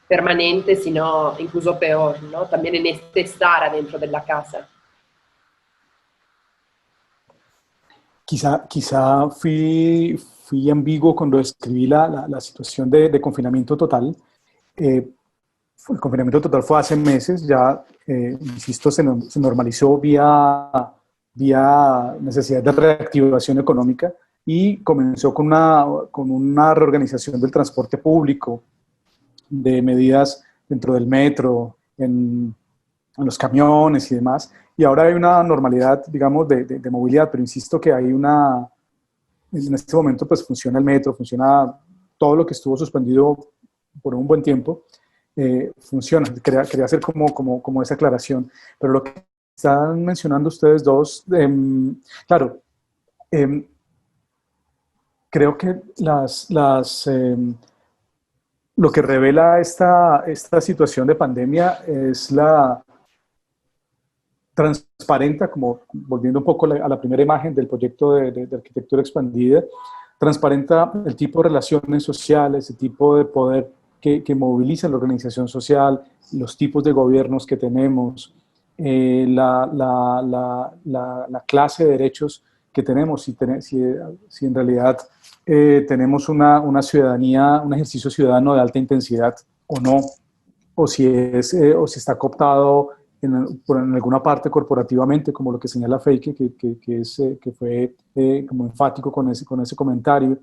S1: permanente, sino incluso peor, ¿no? También en este estar adentro de la casa.
S3: Quizá fui ambiguo cuando escribí la situación de confinamiento total. El confinamiento total fue hace meses, ya, insisto, se normalizó vía necesidad de reactivación económica y comenzó con una reorganización del transporte público, de medidas dentro del metro en los camiones y demás, y ahora hay una normalidad, digamos, de movilidad, pero insisto que hay en este momento pues funciona el metro, funciona todo lo que estuvo suspendido por un buen tiempo, funciona. Quería hacer como esa aclaración, pero lo que están mencionando ustedes dos, claro, creo que lo que revela esta situación de pandemia es la transparenta, como volviendo un poco a la primera imagen del proyecto de arquitectura expandida, transparenta el tipo de relaciones sociales, el tipo de poder que moviliza la organización social, los tipos de gobiernos que tenemos, la clase de derechos que tenemos, si en realidad tenemos una ciudadanía, un ejercicio ciudadano de alta intensidad o no, o si está cooptado en alguna parte corporativamente, como lo que señala Feike, que fue como enfático con ese comentario.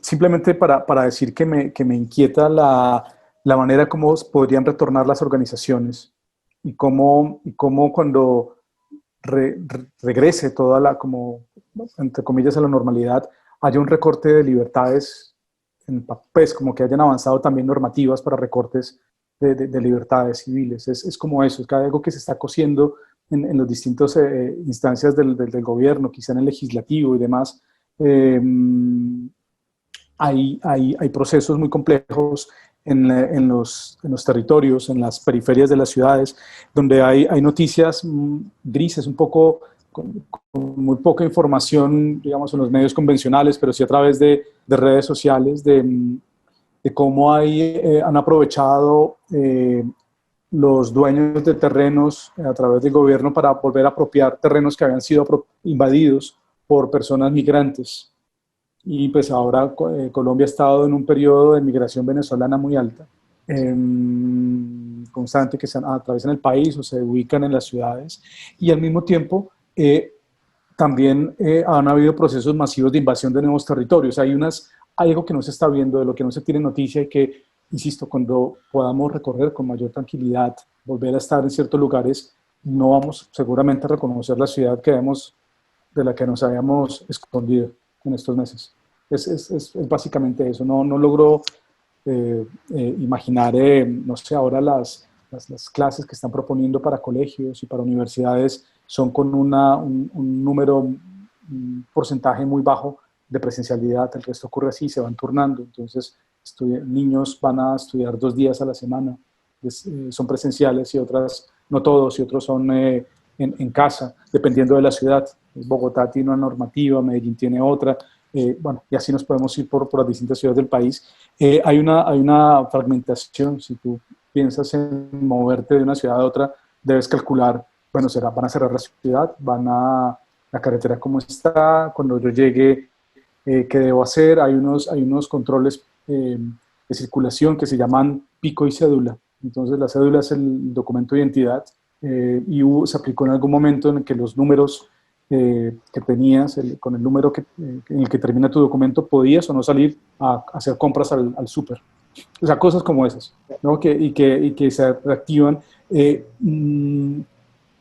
S3: Simplemente para decir que me inquieta la manera como podrían retornar las organizaciones y cómo cuando regrese toda como, entre comillas, a la normalidad, haya un recorte de libertades, pues como que hayan avanzado también normativas para recortes de libertades civiles. Es como eso, es algo que se está cosiendo en las distintas instancias del gobierno, quizá en el legislativo y demás. Hay procesos muy complejos en los territorios, en las periferias de las ciudades, donde hay noticias grises, un poco con muy poca información, digamos, en los medios convencionales, pero sí a través de redes sociales, de cómo han aprovechado los dueños de terrenos a través del gobierno para volver a apropiar terrenos que habían sido invadidos por personas migrantes. Y pues ahora Colombia ha estado en un periodo de migración venezolana muy alta, constante, que se atraviesan el país o se ubican en las ciudades, y al mismo tiempo también han habido procesos masivos de invasión de nuevos territorios. Hay algo que no se está viendo, de lo que no se tiene noticia, y que, insisto, cuando podamos recorrer con mayor tranquilidad, volver a estar en ciertos lugares, no vamos seguramente a reconocer la ciudad de la que nos habíamos escondido en estos meses. Es básicamente eso. No logro imaginar, no sé, ahora las clases que están proponiendo para colegios y para universidades son con un número, un porcentaje muy bajo de presencialidad. El resto ocurre así, se van turnando. Entonces, niños van a estudiar 2 días a la semana, son presenciales, y otras, no todos, y otros son en casa, dependiendo de la ciudad. Bogotá tiene una normativa, Medellín tiene otra. Bueno, y así nos podemos ir por las distintas ciudades del país. Hay una fragmentación. Si tú piensas en moverte de una ciudad a otra, debes calcular, bueno, van a cerrar la ciudad, la carretera cómo está, cuando yo llegue, qué debo hacer. Hay unos controles de circulación que se llaman pico y cédula. Entonces la cédula es el documento de identidad, y se aplicó en algún momento en el que los números que tenías, con el número en el que termina tu documento, podías o no salir a hacer compras al súper. O sea, cosas como esas, ¿no? y que se reactivan.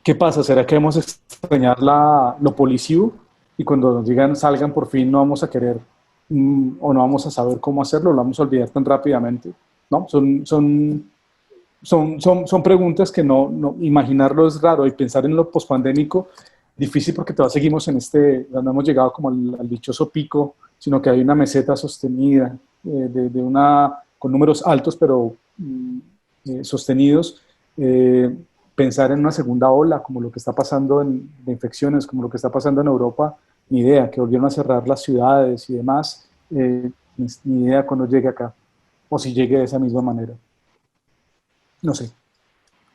S3: ¿Qué pasa? ¿Será que vamos a extrañar lo policivo? Y cuando nos salgan por fin, no vamos a querer o no vamos a saber cómo hacerlo, lo vamos a olvidar tan rápidamente, ¿no? Son preguntas que no imaginarlo es raro, y pensar en lo pospandémico difícil, porque todavía seguimos no hemos llegado como al dichoso pico, sino que hay una meseta sostenida con números altos pero sostenidos. Pensar en una segunda ola, como lo que está pasando de infecciones, como lo que está pasando en Europa, ni idea, que volvieron a cerrar las ciudades y demás, ni idea cuando llegue acá, o si llegue de esa misma manera. No sé.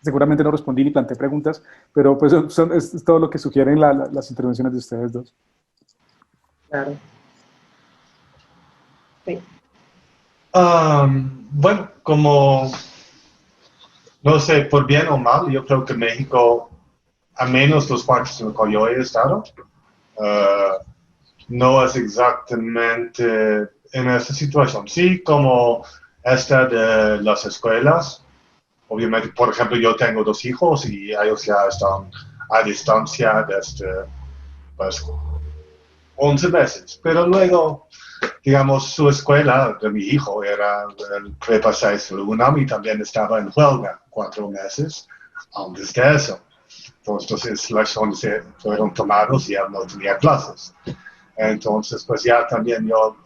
S3: Seguramente no respondí ni planteé preguntas, pero pues es todo lo que sugieren las intervenciones de ustedes dos.
S1: Claro. Sí.
S2: Bueno, no sé, por bien o mal, yo creo que México, a menos los partes en los que yo he estado, no es exactamente en esta situación. Sí, como esta de las escuelas. Obviamente, por ejemplo, yo tengo 2 hijos y ellos ya están a distancia desde pues, 11 meses. Pero luego, digamos, su escuela de mi hijo era el Prepa 6 de la UNAM y también estaba en huelga 4 meses antes de eso. Entonces, instalaciones fueron tomados y él no tenía clases. Entonces, pues ya también yo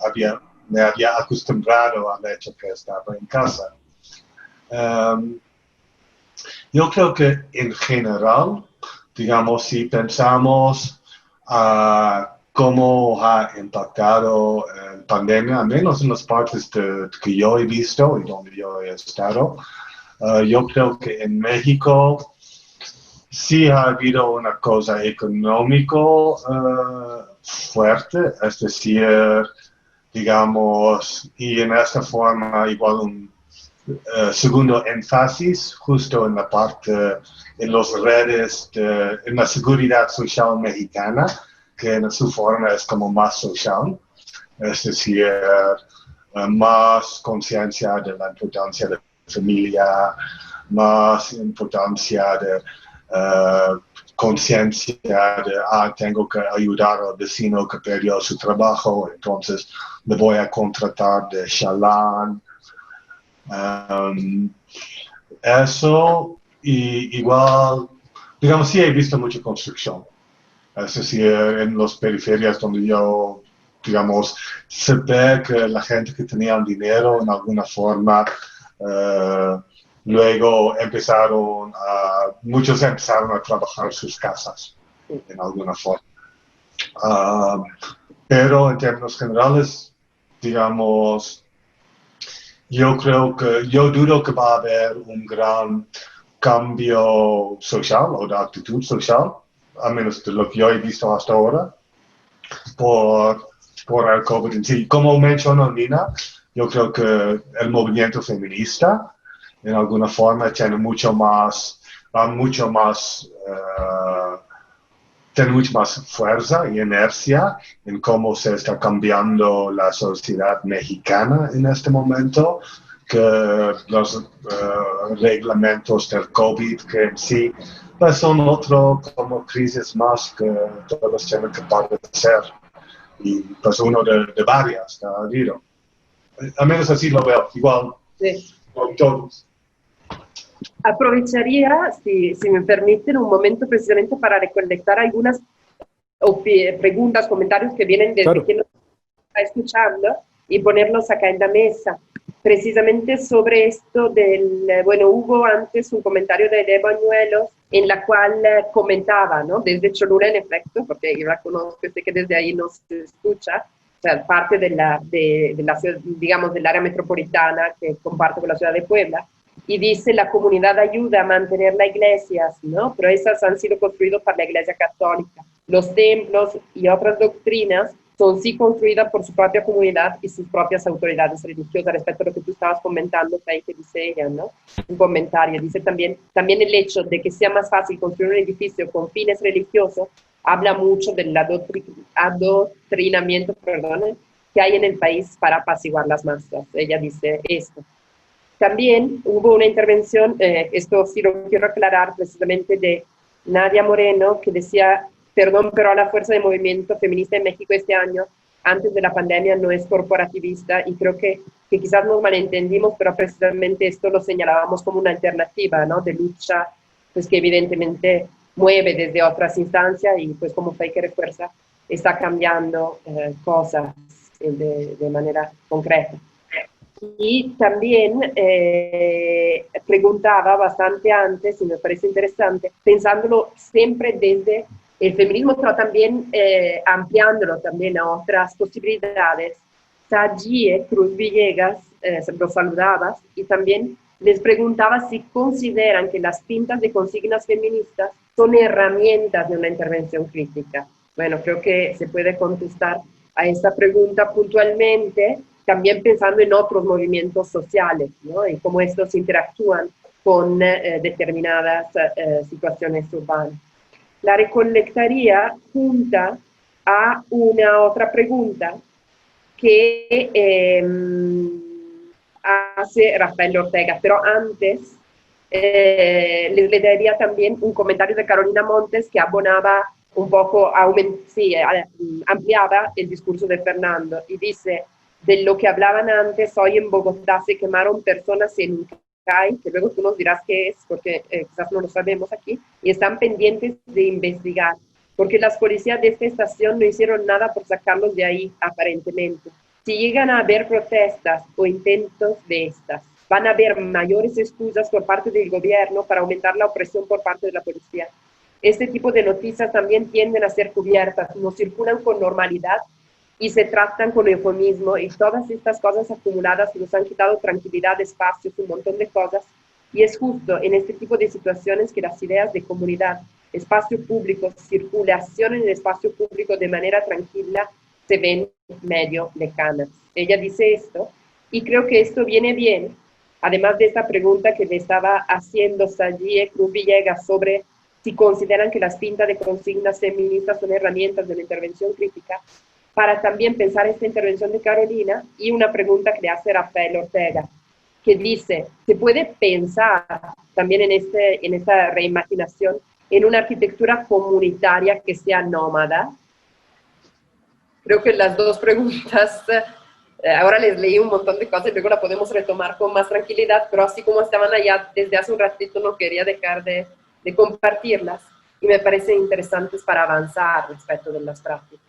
S2: me había acostumbrado al hecho que estaba en casa. Yo creo que en general, digamos, si pensamos cómo ha impactado la pandemia, al menos en las partes que yo he visto y donde yo he estado, yo creo que en México sí ha habido una cosa económico fuerte, es decir, digamos, y en esta forma igual un segundo énfasis justo en la parte, en las redes, en la seguridad social mexicana, que en su forma es como más social, es decir, más conciencia de la importancia de la familia, más importancia de conciencia de, tengo que ayudar al vecino que perdió su trabajo, entonces le voy a contratar de chalán. Eso, y igual, digamos, sí he visto mucha construcción. Es decir, en las periferias donde yo, digamos, se ve que la gente que tenía dinero en alguna forma, luego muchos empezaron a trabajar sus casas en alguna forma. Pero en términos generales, digamos, yo dudo que va a haber un gran cambio social o de actitud social, a menos de lo que yo he visto hasta ahora, por el COVID en sí. Como mencionó Nina, yo creo que el movimiento feminista, en alguna forma, tiene mucho más fuerza y inercia en cómo se está cambiando la sociedad mexicana en este momento, que los reglamentos del COVID, que en sí pues son otro como crisis más que todos tienen que padecer. Y pues uno de varias que ha habido. Al menos así lo veo, igual
S1: Sí.
S2: con todos.
S1: Aprovecharía, si me permiten, un momento precisamente para recolectar algunas preguntas, comentarios que vienen desde
S3: Claro.
S1: quien nos está escuchando y ponerlos acá en la mesa. Precisamente sobre esto bueno, hubo antes un comentario de Ede Bañuelos en la cual comentaba, ¿no? Desde Cholula, en efecto, porque yo la conozco, sé que desde ahí nos escucha, o sea, parte de la ciudad, digamos, del área metropolitana que comparte con la ciudad de Puebla, y dice, la comunidad ayuda a mantener las iglesias, ¿no? Pero esas han sido construidas por la Iglesia Católica. Los templos y otras doctrinas son sí construidas por su propia comunidad y sus propias autoridades religiosas. Respecto a lo que tú estabas comentando, ahí que dice ella, ¿no? Un comentario. Dice también el hecho de que sea más fácil construir un edificio con fines religiosos habla mucho del adoctrinamiento, que hay en el país para apaciguar las masas. Ella dice esto. También hubo una intervención, esto sí lo quiero aclarar, precisamente de Nadia Moreno, que decía, perdón, pero la fuerza de movimiento feminista en México este año, antes de la pandemia, no es corporativista, y creo que quizás nos malentendimos, pero precisamente esto lo señalábamos como una alternativa, ¿no? De lucha, pues que evidentemente mueve desde otras instancias y pues como Fake Refuerza está cambiando cosas de manera concreta. Y también preguntaba bastante antes, y me parece interesante, pensándolo siempre desde el feminismo, pero también ampliándolo también a otras posibilidades. Sagie Cruz Villegas, los saludabas, y también les preguntaba si consideran que las pintas de consignas feministas son herramientas de una intervención crítica. Bueno, creo que se puede contestar a esta pregunta puntualmente, también pensando en otros movimientos sociales, ¿no? Y cómo estos interactúan con determinadas situaciones urbanas. La recolectaría junta a una otra pregunta que hace Rafael Ortega. Pero antes les leería también un comentario de Carolina Montes que abonaba un poco, ampliaba el discurso de Fernando y dice: de lo que hablaban antes, hoy en Bogotá se quemaron personas en un CAI, que luego tú nos dirás qué es, porque quizás no lo sabemos aquí, y están pendientes de investigar, porque las policías de esta estación no hicieron nada por sacarlos de ahí, aparentemente. Si llegan a haber protestas o intentos de estas, van a haber mayores excusas por parte del gobierno para aumentar la opresión por parte de la policía. Este tipo de noticias también tienden a ser cubiertas, no circulan con normalidad y se tratan con eufemismo, y todas estas cosas acumuladas nos han quitado tranquilidad, espacios, un montón de cosas, y es justo en este tipo de situaciones que las ideas de comunidad, espacio público, circulación en el espacio público de manera tranquila se ven medio lejanas. Ella dice esto, y creo que esto viene bien, además de esta pregunta que le estaba haciendo Sayie Cruz Villegas sobre si consideran que las pintas de consignas feministas son herramientas de la intervención crítica, para también pensar esta intervención de Carolina y una pregunta que le hace Rafael Ortega, que dice: ¿se puede pensar también en esta reimaginación en una arquitectura comunitaria que sea nómada? Creo que las dos preguntas, ahora les leí un montón de cosas y luego la podemos retomar con más tranquilidad, pero así como estaban allá desde hace un ratito, no quería dejar de compartirlas, y me parecen interesantes para avanzar respecto de las prácticas.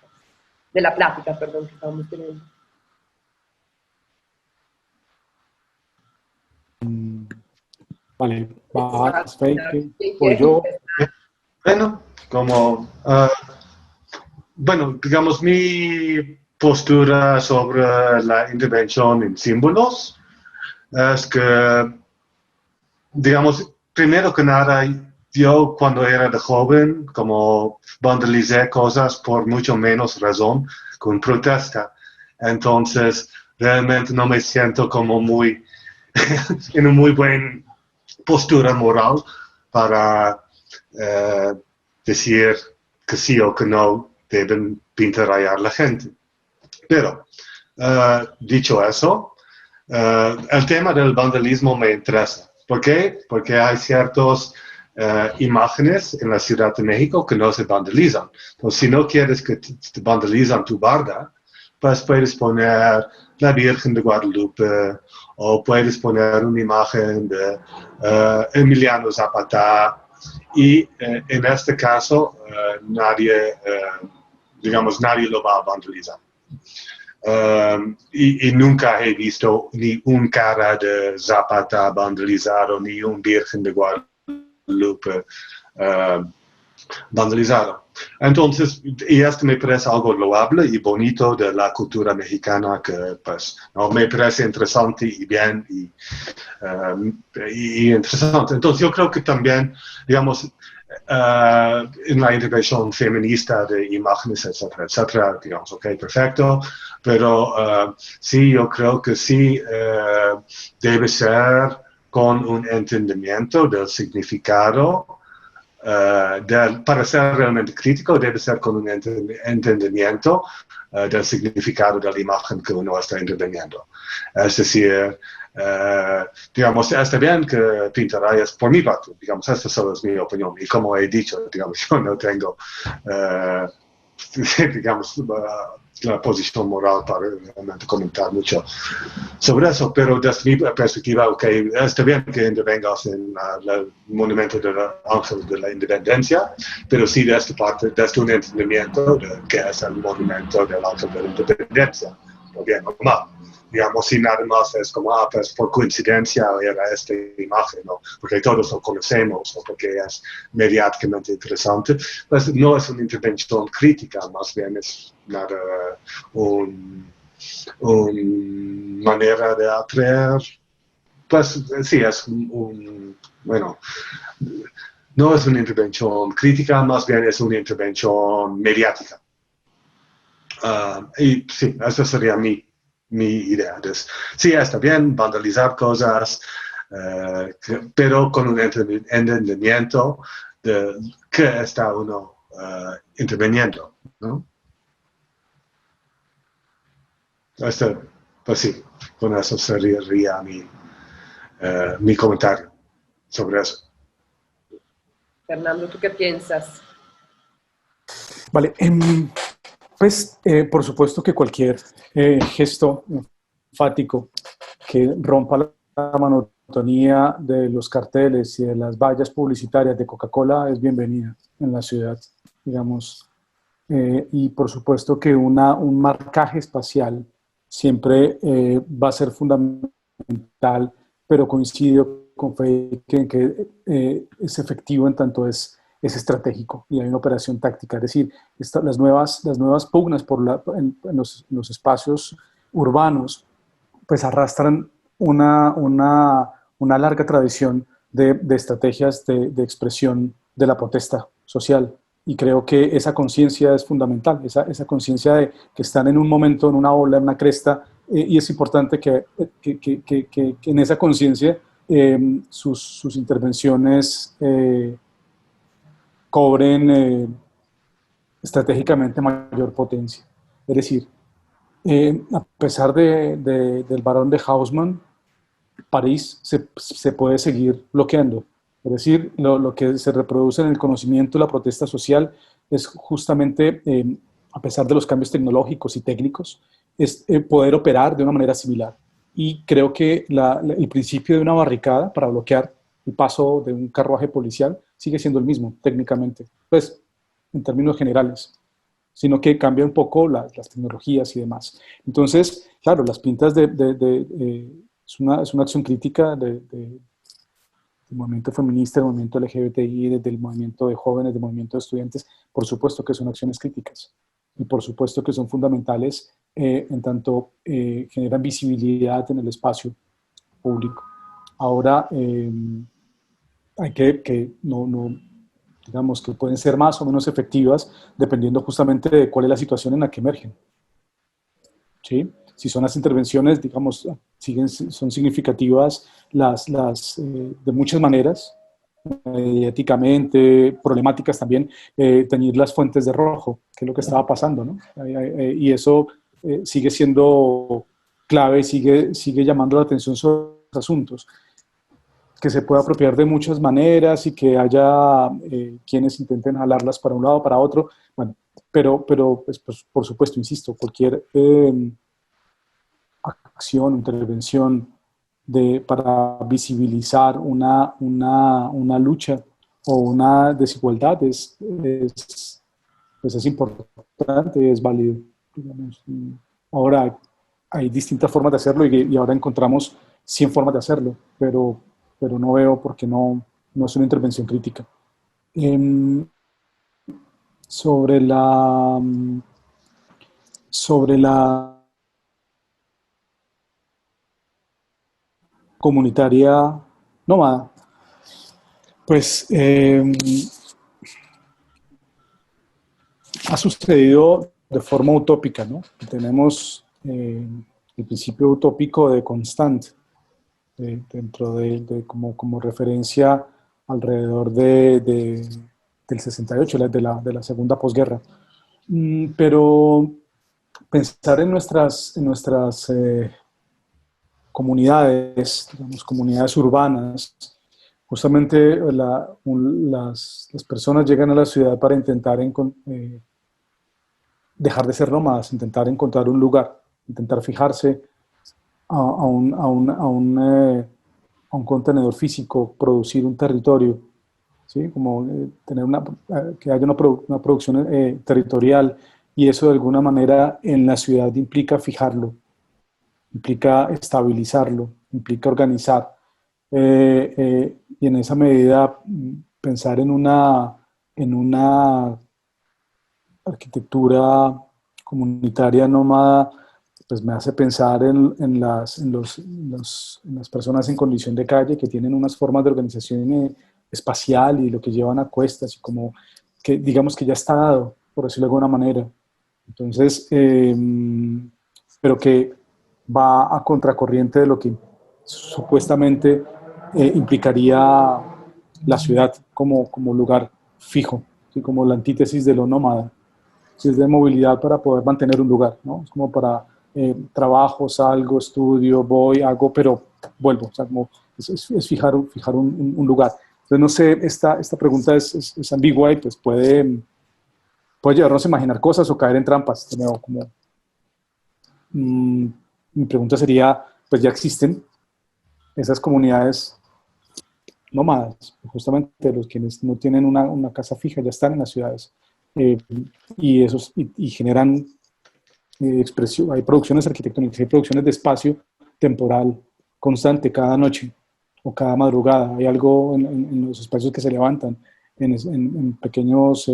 S1: De la plática, perdón, que estábamos teniendo.
S3: Vale, vas, Feike,
S1: ¿Quién
S3: o
S1: quiere
S3: yo.
S1: empezar?
S2: Bueno, como, bueno, digamos, mi postura sobre la intervención en símbolos es que, digamos, primero que nada, yo cuando era de joven, como vandalicé cosas por mucho menos razón con protesta. Entonces, realmente no me siento como muy, en una muy buena postura moral para decir que sí o que no deben pintarrayar a la gente. Pero, dicho eso, el tema del vandalismo me interesa. ¿Por qué? Porque hay ciertas imágenes en la Ciudad de México que no se vandalizan. Entonces, si no quieres que te vandalizan tu barda, pues puedes poner la Virgen de Guadalupe o puedes poner una imagen de Emiliano Zapata, y en este caso nadie, digamos, nadie lo va a vandalizar. Y nunca he visto ni un cara de Zapata vandalizado, ni un Virgen de Guadalupe vandalizado. Entonces, y esto me parece algo loable y bonito de la cultura mexicana, que pues no me parece interesante y bien y interesante. Entonces, yo creo que también, digamos, en la intervención feminista de imágenes, etcétera, etcétera, digamos, ok, perfecto, pero sí, yo creo que sí debe ser con un entendimiento del significado. Para ser realmente crítico, debe ser con un entendimiento del significado de la imagen que uno está interviniendo. Es decir, digamos, está bien que pintarrayas por mi parte, digamos, esta solo es mi opinión, y como he dicho, digamos, yo no tengo, digamos, la posición moral para realmente comentar mucho sobre eso, pero desde mi perspectiva, ok, está bien que intervengas en el monumento del Ángel de la Independencia, pero sí desde un entendimiento de que es el monumento del Ángel de la Independencia, o bien normal. Digamos, si nada más es como, pues por coincidencia era esta imagen, ¿no? Porque todos lo conocemos, o porque es mediáticamente interesante, pues no es una intervención crítica, más bien es una manera de atraer, pues sí, es bueno, no es una intervención crítica, más bien es una intervención mediática. Y sí, esa sería mi idea. Entonces, sí, está bien vandalizar cosas, pero con un entendimiento de qué está uno interviniendo, ¿no? Pues sí, con eso sería mi comentario sobre eso.
S1: Fernando, ¿tú qué piensas?
S3: Vale, pues por supuesto que cualquier gesto enfático que rompa la monotonía de los carteles y de las vallas publicitarias de Coca-Cola es bienvenida en la ciudad, digamos. Y por supuesto que un marcaje espacial siempre va a ser fundamental, pero coincido con Fede en que es efectivo en tanto es estratégico y hay una operación táctica. Es decir, las nuevas pugnas en los espacios urbanos pues arrastran una larga tradición de estrategias de expresión de la protesta social. Y creo que esa conciencia es fundamental, esa conciencia de que están en un momento, en una ola, en una cresta, y es importante que en esa conciencia sus intervenciones cobren estratégicamente mayor potencia. Es decir, a pesar del Barón de Haussmann, París se puede seguir bloqueando. Es decir, lo que se reproduce en el conocimiento, la protesta social, es justamente, a pesar de los cambios tecnológicos y técnicos, es poder operar de una manera similar. Y creo que el principio de una barricada para bloquear el paso de un carruaje policial sigue siendo el mismo técnicamente, pues en términos generales, sino que cambia un poco las tecnologías y demás. Entonces, claro, las pintas es una acción crítica del movimiento feminista, del movimiento LGBTI, del movimiento de jóvenes, del movimiento de estudiantes. Por supuesto que son acciones críticas y por supuesto que son fundamentales en tanto generan visibilidad en el espacio público. Ahora, hay digamos que pueden ser más o menos efectivas dependiendo justamente de cuál es la situación en la que emergen. ¿Sí? Si son las intervenciones, digamos, son significativas de muchas maneras, éticamente, problemáticas también, teñir las fuentes de rojo, que es lo que estaba pasando, ¿no? Y eso sigue siendo clave, sigue llamando la atención sobre los asuntos, que se puede apropiar de muchas maneras y que haya quienes intenten jalarlas para un lado o para otro, bueno, pero pues, por supuesto, insisto, cualquier acción, intervención para visibilizar una lucha o una desigualdad pues es importante, es válido. Digamos. Ahora hay distintas formas de hacerlo y ahora encontramos 100 formas de hacerlo, pero no veo por qué no es una intervención crítica. Sobre la comunitaria nómada, pues ha sucedido de forma utópica, ¿no? Tenemos el principio utópico de Constant, dentro como referencia alrededor del 68, de la segunda posguerra. Pero pensar en nuestras comunidades, digamos, comunidades urbanas, justamente las personas llegan a la ciudad para intentar dejar de ser nómadas, intentar encontrar un lugar, intentar fijarse a un contenedor físico, producir un territorio, ¿sí? Como tener que haya una producción territorial, y eso de alguna manera en la ciudad implica fijarlo, implica estabilizarlo, implica organizar, y en esa medida pensar en una arquitectura comunitaria nómada, pues me hace pensar en las personas en condición de calle que tienen unas formas de organización espacial y lo que llevan a cuestas, y como que digamos que ya está dado, por decirlo de alguna manera. Entonces, pero que va a contracorriente de lo que supuestamente implicaría la ciudad como lugar fijo, ¿sí? Como la antítesis de lo nómada. Si es de movilidad para poder mantener un lugar, ¿no? Es como para trabajo, salgo, estudio, voy, hago, pero vuelvo. O sea, como es fijar un lugar. Entonces, no sé, esta pregunta es ambigua y pues puede llevarnos a imaginar cosas o caer en trampas. De nuevo, como, mi pregunta sería, pues ya existen esas comunidades nómadas, justamente los quienes no tienen una casa fija, ya están en las ciudades. Y generan expresión, hay producciones arquitectónicas, hay producciones de espacio temporal constante cada noche o cada madrugada. Hay algo en los espacios que se levantan, en pequeños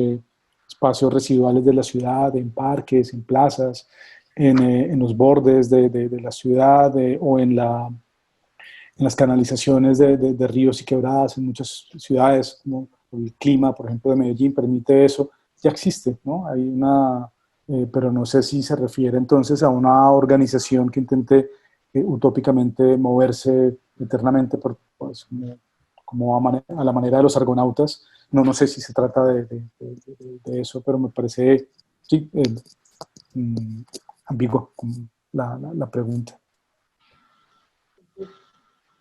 S3: espacios residuales de la ciudad, en parques, en plazas, en los bordes de la ciudad o en las canalizaciones de ríos y quebradas en muchas ciudades, como el clima, por ejemplo, de Medellín permite eso. Ya existe, ¿no? Hay pero no sé si se refiere entonces a una organización que intente utópicamente moverse eternamente pues, como a la manera de los argonautas. No sé si se trata de eso, pero me parece sí, ambiguo la pregunta.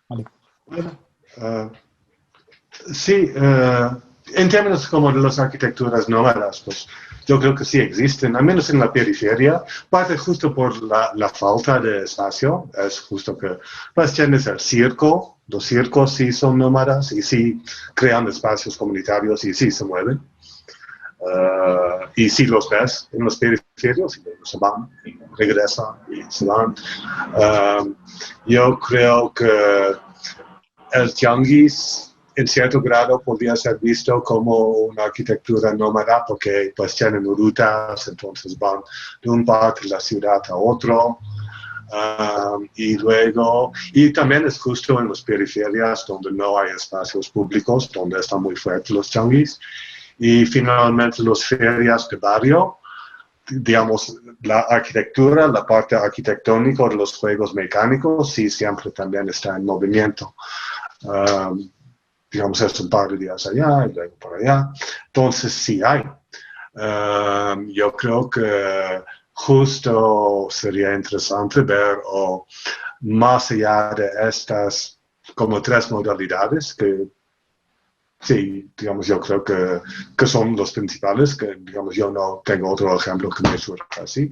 S3: Vale.
S2: Sí, en términos como de las arquitecturas nómadas, pues yo creo que sí existen, al menos en la periferia, parte justo por la falta de espacio, es justo que pues tienes el circo, los circos sí son nómadas y sí crean espacios comunitarios y sí se mueven. Y sí los ves en los periferios y luego se van y regresan y se van. Yo creo que el tianguis en cierto grado podría ser visto como una arquitectura nómada porque pues tienen rutas, entonces van de un parte de la ciudad a otro. Y también es justo en las periferias donde no hay espacios públicos, donde están muy fuertes los tianguis. Y finalmente las ferias de barrio, digamos, la arquitectura, la parte arquitectónica de los juegos mecánicos, sí siempre también está en movimiento. Digamos, es un par de días allá y luego por allá. Entonces, sí hay. Yo creo que justo sería interesante ver, o más allá de estas como tres modalidades que sí, digamos, yo creo que son los principales, que digamos, yo no tengo otro ejemplo que me surja así.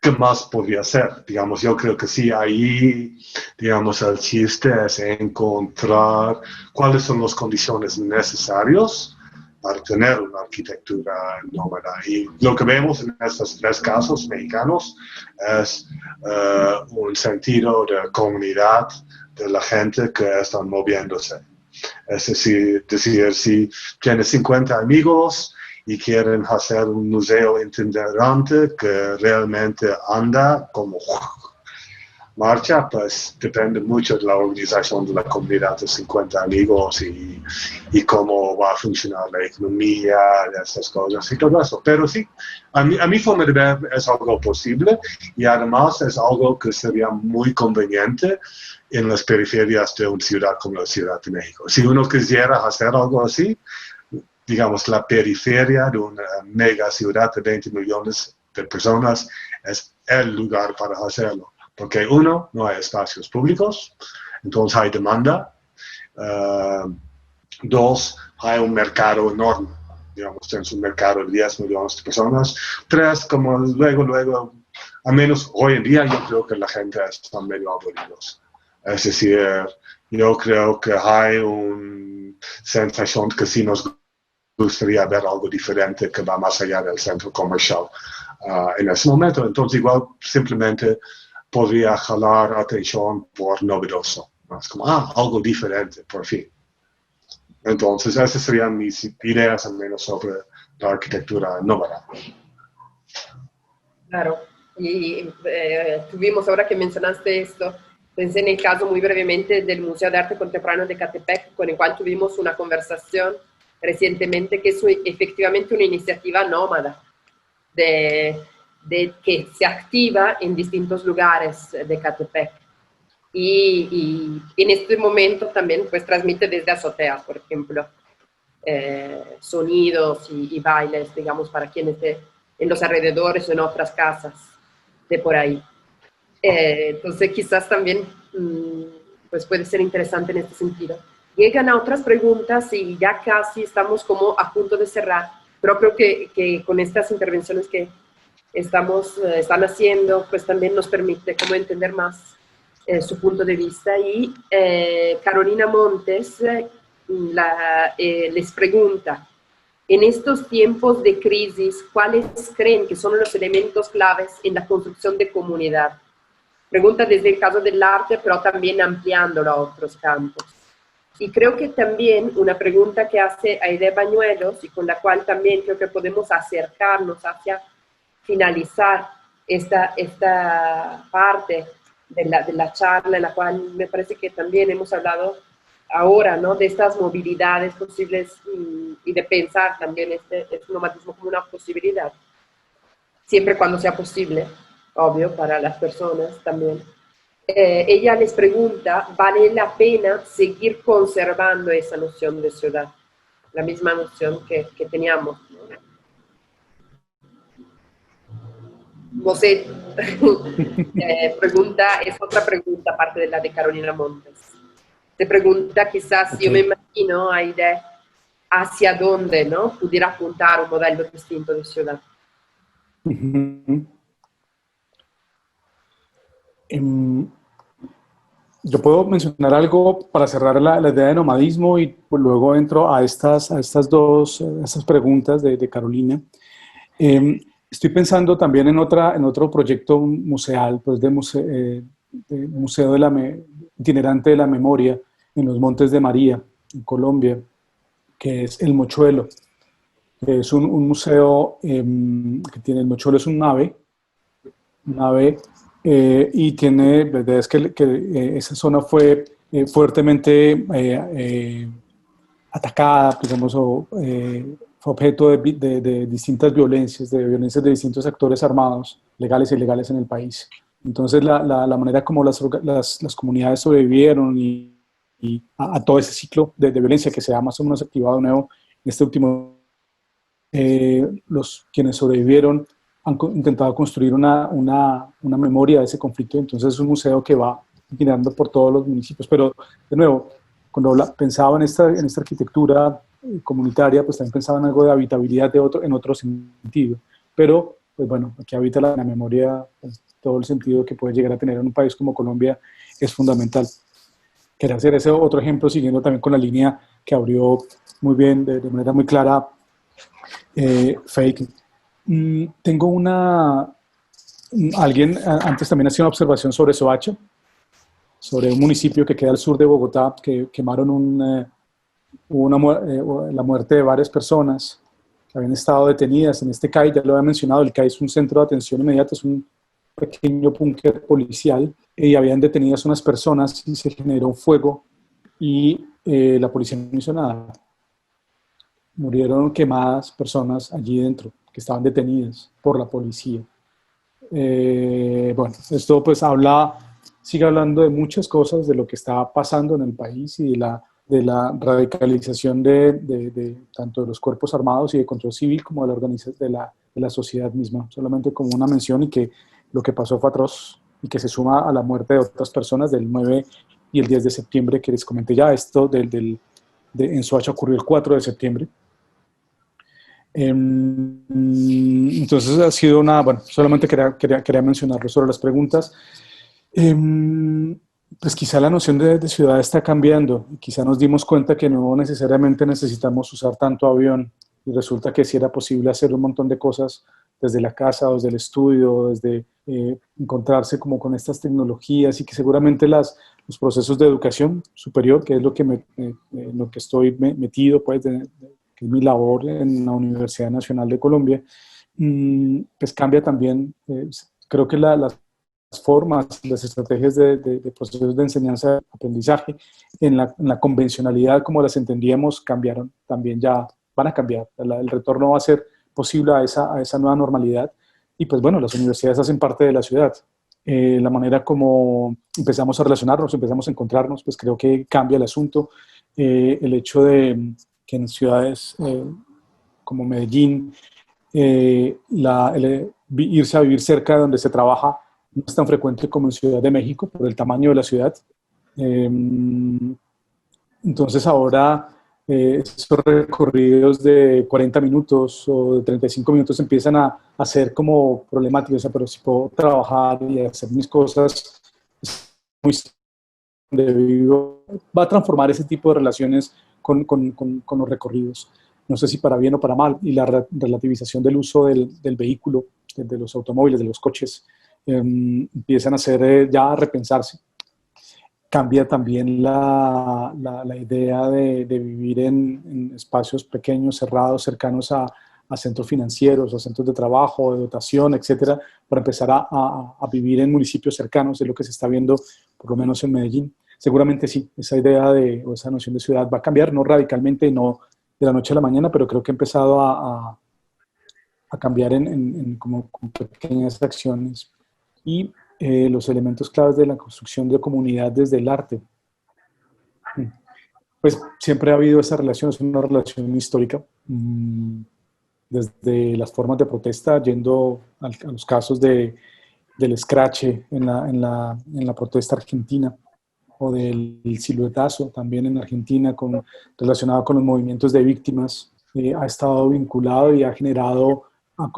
S2: ¿Qué más podría ser? Digamos, yo creo que sí, ahí, digamos, el chiste es encontrar cuáles son las condiciones necesarias para tener una arquitectura nómada. Y lo que vemos en estos tres casos mexicanos es un sentido de comunidad de la gente que están moviéndose. Es decir, si tienes 50 amigos y quieren hacer un museo itinerante que realmente anda como marcha, pues depende mucho de la organización de la comunidad de 50 amigos y cómo va a funcionar la economía, de estas cosas y todo eso. Pero sí, a mi forma de ver es algo posible y además es algo que sería muy conveniente en las periferias de una ciudad como la Ciudad de México. Si uno quisiera hacer algo así, digamos, la periferia de una mega ciudad de 20 millones de personas es el lugar para hacerlo. Porque uno, no hay espacios públicos, entonces hay demanda. Dos, hay un mercado enorme. Digamos, tienes un mercado de 10 millones de personas. Tres, como luego, al menos hoy en día, yo creo que la gente está medio aburridos. Es decir, yo creo que hay una sensación que sí nos gustaría ver algo diferente que va más allá del centro comercial en ese momento. Entonces, igual, simplemente podría jalar atención por novedoso. Es como, algo diferente, por fin. Entonces, esas serían mis ideas, al menos, sobre la arquitectura nómada.
S1: Claro. Y tuvimos, ahora que mencionaste esto, pensé en el caso muy brevemente del Museo de Arte Contemporáneo de Ecatepec, con el cual tuvimos una conversación recientemente, que es efectivamente una iniciativa nómada, que se activa en distintos lugares de Ecatepec. Y en este momento también pues transmite desde azoteas, por ejemplo, sonidos y bailes, digamos, para quien esté en los alrededores o en otras casas de por ahí. Entonces quizás también pues puede ser interesante en este sentido. Llegan a otras preguntas y ya casi estamos como a punto de cerrar, pero creo que con estas intervenciones que están haciendo, pues también nos permite como entender más su punto de vista. Y Carolina Montes les pregunta, en estos tiempos de crisis, ¿cuáles creen que son los elementos claves en la construcción de comunidad? Pregunta desde el caso del arte, pero también ampliándolo a otros campos. Y creo que también una pregunta que hace Aide Bañuelos y con la cual también creo que podemos acercarnos hacia finalizar esta parte de la charla, en la cual me parece que también hemos hablado ahora, ¿no? De estas movilidades posibles y de pensar también este nomadismo como una posibilidad, siempre cuando sea posible, obvio, para las personas también. Ella les pregunta, ¿vale la pena seguir conservando esa noción de ciudad? La misma noción que teníamos, ¿no? No sé, es otra pregunta aparte de la de Carolina Montes. Te pregunta quizás, yo me imagino, Aide, hacia dónde, ¿no? Pudiera apuntar un modelo distinto de ciudad.
S3: Yo puedo mencionar algo para cerrar la idea de nomadismo y pues, luego entro a estas preguntas de Carolina. Estoy pensando también en otro proyecto museal, pues de Museo Itinerante de la Memoria en los Montes de María, en Colombia, que es El Mochuelo. Es un museo que tiene, el Mochuelo es un ave y tiene, la verdad es que esa zona fue fuertemente atacada, digamos, fue objeto de distintas violencias de distintos actores armados, legales e ilegales en el país. Entonces, la manera como las comunidades sobrevivieron y a todo ese ciclo de violencia que se ha más o menos activado de nuevo en este último, quienes sobrevivieron han intentado construir una memoria de ese conflicto. Entonces, es un museo que va girando por todos los municipios. Pero, de nuevo, cuando pensaba en esta arquitectura comunitaria, pues también pensaba en algo de habitabilidad en otro sentido. Pero, pues bueno, aquí habita la memoria, pues, todo el sentido que puede llegar a tener en un país como Colombia es fundamental. Quería hacer ese otro ejemplo, siguiendo también con la línea que abrió muy bien, de manera muy clara, Fake. Tengo alguien antes también hacía una observación sobre Soacha, sobre un municipio que queda al sur de Bogotá, que quemaron la muerte de varias personas que habían estado detenidas en este CAI. Ya lo había mencionado, el CAI es un centro de atención inmediata, es un pequeño búnker policial, y habían detenidas unas personas y se generó un fuego y la policía no hizo nada. Murieron quemadas personas allí dentro que estaban detenidas por la policía. Bueno, esto pues sigue hablando de muchas cosas, de lo que está pasando en el país y de la radicalización tanto de los cuerpos armados y de control civil como de la sociedad misma. Solamente como una mención, y que lo que pasó fue atroz y que se suma a la muerte de otras personas del 9 y el 10 de septiembre que les comenté ya. Esto en Soacha ocurrió el 4 de septiembre. Entonces ha sido bueno, solamente quería mencionarlo sobre las preguntas. Pues quizá la noción de ciudad está cambiando, quizá nos dimos cuenta que no necesariamente necesitamos usar tanto avión, y resulta que sí era posible hacer un montón de cosas desde la casa, desde el estudio, desde encontrarse como con estas tecnologías, y que seguramente los procesos de educación superior, que es lo que estoy metido, pues, que es mi labor en la Universidad Nacional de Colombia, pues cambia también. Creo que las formas, las estrategias de procesos de enseñanza-aprendizaje en la convencionalidad como las entendíamos cambiaron, también ya van a cambiar. El retorno va a ser posible a esa nueva normalidad, y pues bueno, las universidades hacen parte de la ciudad. La manera como empezamos a relacionarnos, empezamos a encontrarnos, pues creo que cambia el asunto. El hecho de que en ciudades como Medellín irse a vivir cerca de donde se trabaja no es tan frecuente como en Ciudad de México por el tamaño de la ciudad. Entonces ahora esos recorridos de 40 minutos o de 35 minutos empiezan a ser como problemáticos. O sea, pero si puedo trabajar y hacer mis cosas muy donde vivo, va a transformar ese tipo de relaciones con los recorridos. No sé si para bien o para mal. Y la relativización del uso del vehículo, de los automóviles, de los coches, empiezan a ser ya a repensarse. Cambia también la idea de vivir en espacios pequeños, cerrados, cercanos a centros financieros, a centros de trabajo, de dotación, etcétera, para empezar a vivir en municipios cercanos, es lo que se está viendo, por lo menos en Medellín. Seguramente sí, esa idea o esa noción de ciudad va a cambiar, no radicalmente, no de la noche a la mañana, pero creo que ha empezado a cambiar como pequeñas acciones. Y los elementos claves de la construcción de comunidad desde el arte. Pues siempre ha habido esa relación, es una relación histórica, desde las formas de protesta, yendo a los casos del escrache en la protesta argentina, o del siluetazo también en Argentina, relacionado con los movimientos de víctimas, ha estado vinculado y ha generado, ha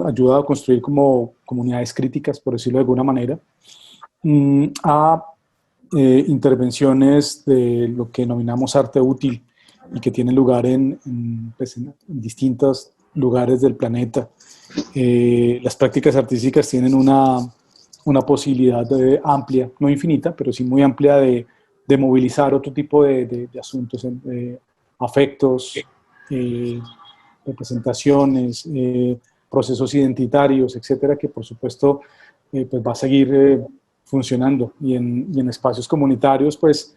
S3: ayudado a construir como comunidades críticas, por decirlo de alguna manera, a intervenciones de lo que denominamos arte útil y que tienen lugar en distintos lugares del planeta. Las prácticas artísticas tienen una posibilidad amplia, no infinita, pero sí muy amplia de movilizar otro tipo de asuntos, afectos, representaciones, procesos identitarios, etcétera, que por supuesto pues va a seguir funcionando. Y en espacios comunitarios, pues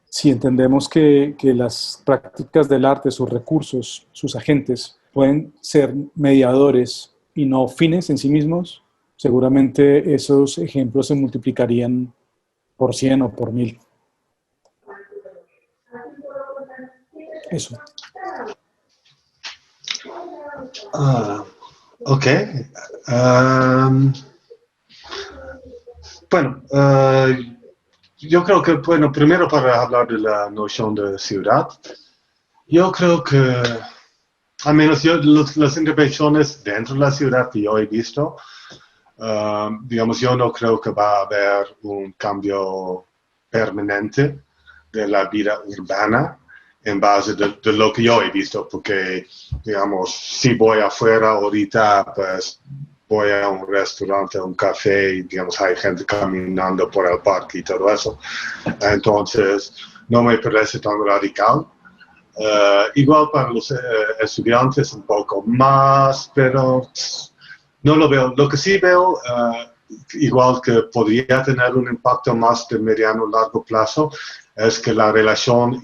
S3: si entendemos que las prácticas del arte, sus recursos, sus agentes, pueden ser mediadores y no fines en sí mismos, seguramente esos ejemplos se multiplicarían por 100 o por 1000. Eso.
S2: Ok. Bueno, yo creo que, bueno, primero para hablar de la noción de ciudad, yo creo que, al menos las intervenciones dentro de la ciudad que yo he visto, digamos, yo no creo que va a haber un cambio permanente de la vida urbana en base de lo que yo he visto, porque, digamos, si voy afuera ahorita, pues voy a un restaurante, a un café, y, digamos, hay gente caminando por el parque y todo eso. Entonces, no me parece tan radical. Igual para los estudiantes un poco más, pero no lo veo. Lo que sí veo, igual que podría tener un impacto más de mediano a largo plazo, es que la relación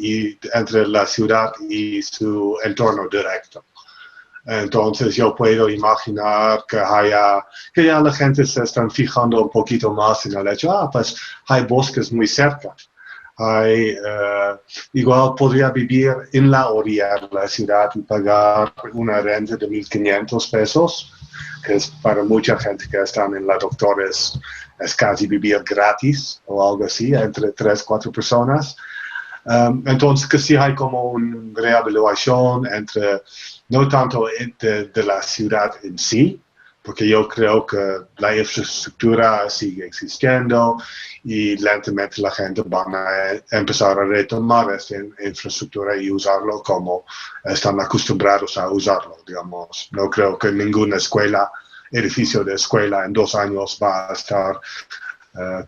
S2: entre la ciudad y su entorno directo. Entonces yo puedo imaginar que ya la gente se está fijando un poquito más en el hecho, pues hay bosques muy cerca. Igual podría vivir en la orilla de la ciudad y pagar una renta de 1,500 pesos, que es para mucha gente que están en la doctora es casi vivir gratis o algo así, entre 3 o 4 personas. Entonces que sí hay como una reevaluación entre, no tanto de la ciudad en sí, porque yo creo que la infraestructura sigue existiendo y lentamente la gente va a empezar a retomar esta infraestructura y usarlo como están acostumbrados a usarlo, digamos. No creo que ninguna edificio de escuela en 2 años va a estar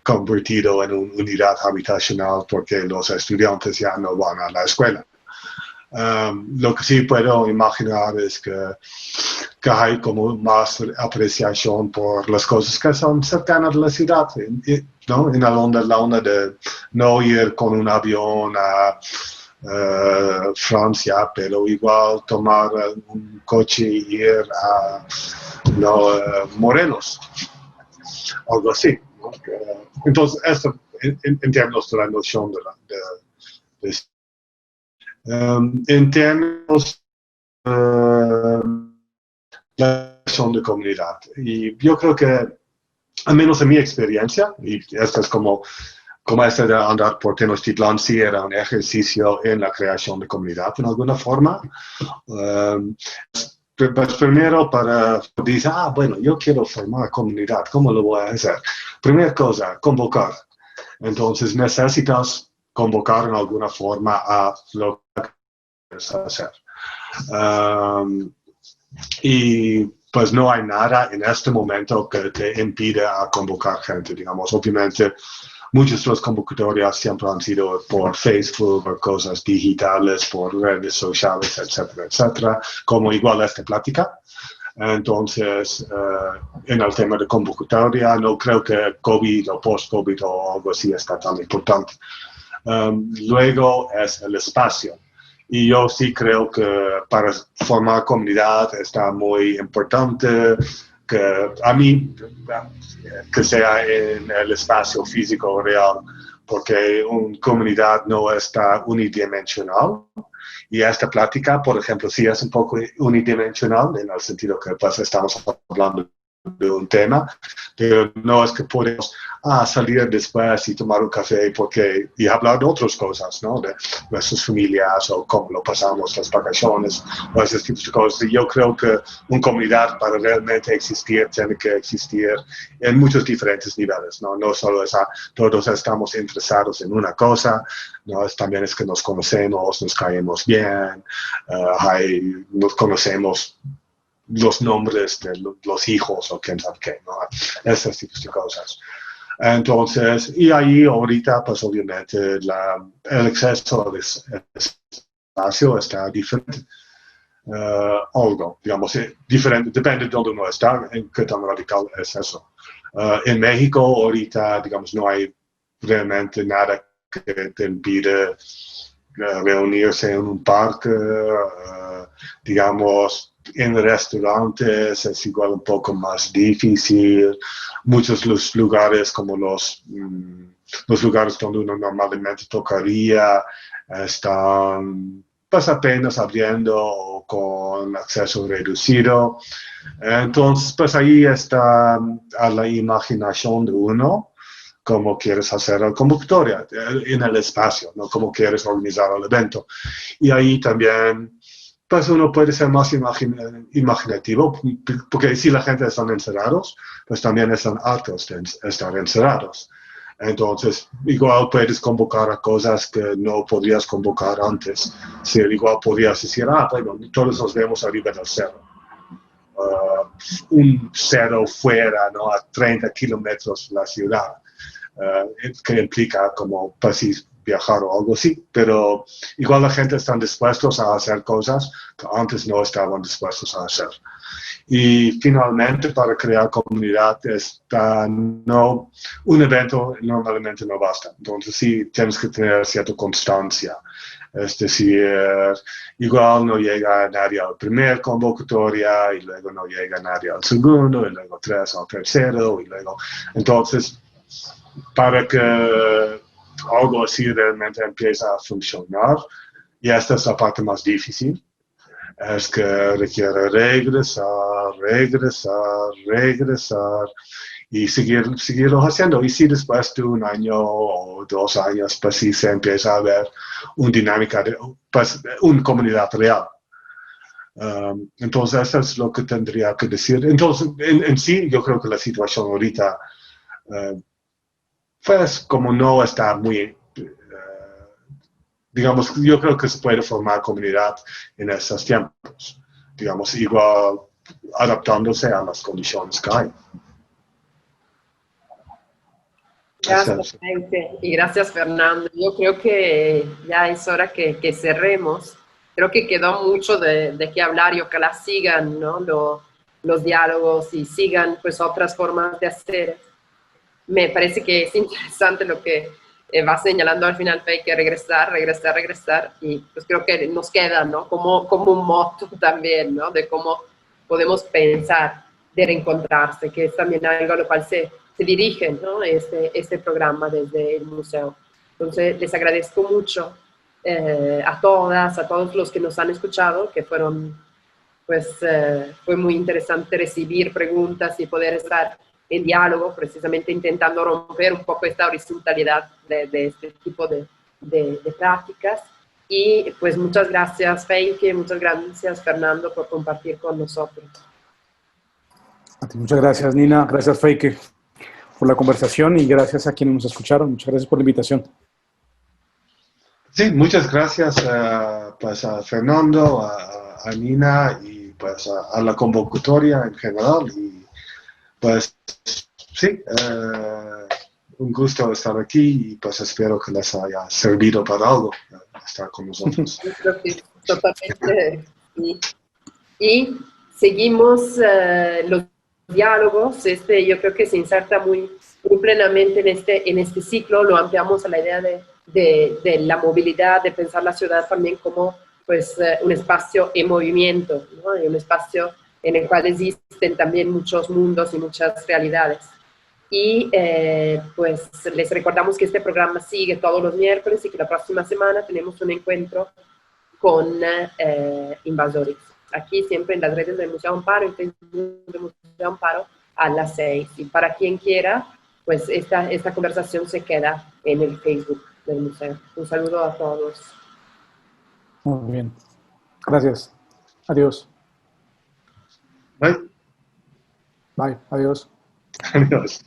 S2: convertido en una unidad habitacional porque los estudiantes ya no van a la escuela. Lo que sí puedo imaginar es que hay como más apreciación por las cosas que son cercanas a la ciudad, ¿no? En la onda de no ir con un avión a Francia, pero igual tomar un coche y ir a Morelos, algo así, ¿no? Entonces, esto en términos de la noción en términos la creación de comunidad. Y yo creo que, al menos en mi experiencia, y esto es como este de andar por Tenochtitlán, sí era un ejercicio en la creación de comunidad, en alguna forma. Pues primero dice, bueno, yo quiero formar comunidad, ¿cómo lo voy a hacer? Primera cosa, convocar. Entonces necesitas convocar en alguna forma a lo que quieres hacer. Y pues no hay nada en este momento que te impide a convocar gente, digamos. Obviamente, muchas de las convocatorias siempre han sido por Facebook, por cosas digitales, por redes sociales, etcétera, etcétera, como igual esta plática. Entonces, en el tema de convocatoria, no creo que COVID o post-COVID o algo así está tan importante. Luego es el espacio. Y yo sí creo que para formar comunidad está muy importante que a mí que sea en el espacio físico real, porque una comunidad no está unidimensional. Y esta plática, por ejemplo, sí es un poco unidimensional, en el sentido que pues, estamos hablando de un tema, pero no es que podemos salir después y tomar un café y hablar de otras cosas, ¿no? De nuestras familias o cómo lo pasamos, las vacaciones, o esos tipos de cosas. Y yo creo que una comunidad para realmente existir tiene que existir en muchos diferentes niveles, ¿no? No solo todos estamos interesados en una cosa, ¿no? También es que nos conocemos, nos caemos bien, nos conocemos los nombres de los hijos o quién sabe qué, ¿no? Esos tipos de cosas. Entonces, y ahí ahorita, pues obviamente el exceso de espacio está diferente. Algo, digamos, diferente, depende de dónde uno está, en qué tan radical es eso. En México ahorita, digamos, no hay realmente nada que te impide reunirse en un parque, digamos, en restaurantes es igual un poco más difícil. Muchos los lugares como los lugares donde uno normalmente tocaría están pues apenas abriendo o con acceso reducido. Entonces, pues ahí está a la imaginación de uno cómo quieres hacer la convocatoria en el espacio, ¿no? Cómo quieres organizar el evento. Y ahí también pues uno puede ser más imaginativo, porque si la gente están encerrados, pues también están hartos de estar encerrados. Entonces, igual puedes convocar a cosas que no podrías convocar antes. Si igual podrías decir, bueno, todos nos vemos arriba del cerro. Un cerro fuera, ¿no? A 30 kilómetros de la ciudad, que implica como, pues, viajar o algo así, pero igual la gente está dispuestos a hacer cosas que antes no estaban dispuestos a hacer. Y finalmente, para crear comunidad, un evento normalmente no basta. Entonces sí, tienes que tener cierta constancia. Es decir, igual no llega nadie al primer convocatoria, y luego no llega nadie al segundo, y luego 3 al tercero, y luego... Entonces, para que algo así realmente empieza a funcionar, y esta es la parte más difícil, es que requiere regresar, y seguirlo haciendo. Y si después de 1 año o 2 años, pues sí se empieza a ver una dinámica, una comunidad real. Entonces, eso es lo que tendría que decir. Entonces, en sí, yo creo que la situación ahorita, pues como no está muy, digamos, yo creo que se puede formar comunidad en esos tiempos, digamos, igual adaptándose a las condiciones que hay.
S1: Gracias, Maite, y gracias, Fernando. Yo creo que ya es hora que cerremos. Creo que quedó mucho de qué hablar y ojalá sigan, ¿no? los diálogos y sigan pues otras formas de hacer. Me parece que es interesante lo que va señalando al final, Faye, que regresar, y pues creo que nos queda, ¿no? Como un moto también, ¿no? De cómo podemos pensar de reencontrarse, que es también algo a lo cual se dirige, ¿no? Este programa desde el museo. Entonces, les agradezco mucho a todas, a todos los que nos han escuchado, que fueron pues fue muy interesante recibir preguntas y poder estar en diálogo, precisamente intentando romper un poco esta horizontalidad de este tipo de prácticas. Y pues muchas gracias, Feike, muchas gracias, Fernando, por compartir con nosotros.
S3: A ti, muchas gracias, Nina. Gracias, Feike, por la conversación y gracias a quienes nos escucharon. Muchas gracias por la invitación.
S2: Sí, muchas gracias pues a Fernando, a Nina y pues a la convocatoria en general. Y pues sí, un gusto estar aquí y pues espero que les haya servido para algo estar con nosotros.
S1: Yo creo que totalmente. Y seguimos los diálogos. Yo creo que se inserta muy plenamente en este ciclo. Lo ampliamos a la idea de la movilidad, de pensar la ciudad también como pues, un espacio en movimiento, ¿no? Y un espacio en el cual existen también muchos mundos y muchas realidades. Y pues les recordamos que este programa sigue todos los miércoles y que la próxima semana tenemos un encuentro con Invasores. Aquí siempre en las redes del Museo Amparo, en Facebook del Museo Amparo, a las 6. Y para quien quiera, pues esta conversación se queda en el Facebook del museo. Un saludo a todos.
S3: Muy bien. Gracias. Adiós.
S2: Bye.
S3: Bye. Adiós.
S2: Adiós.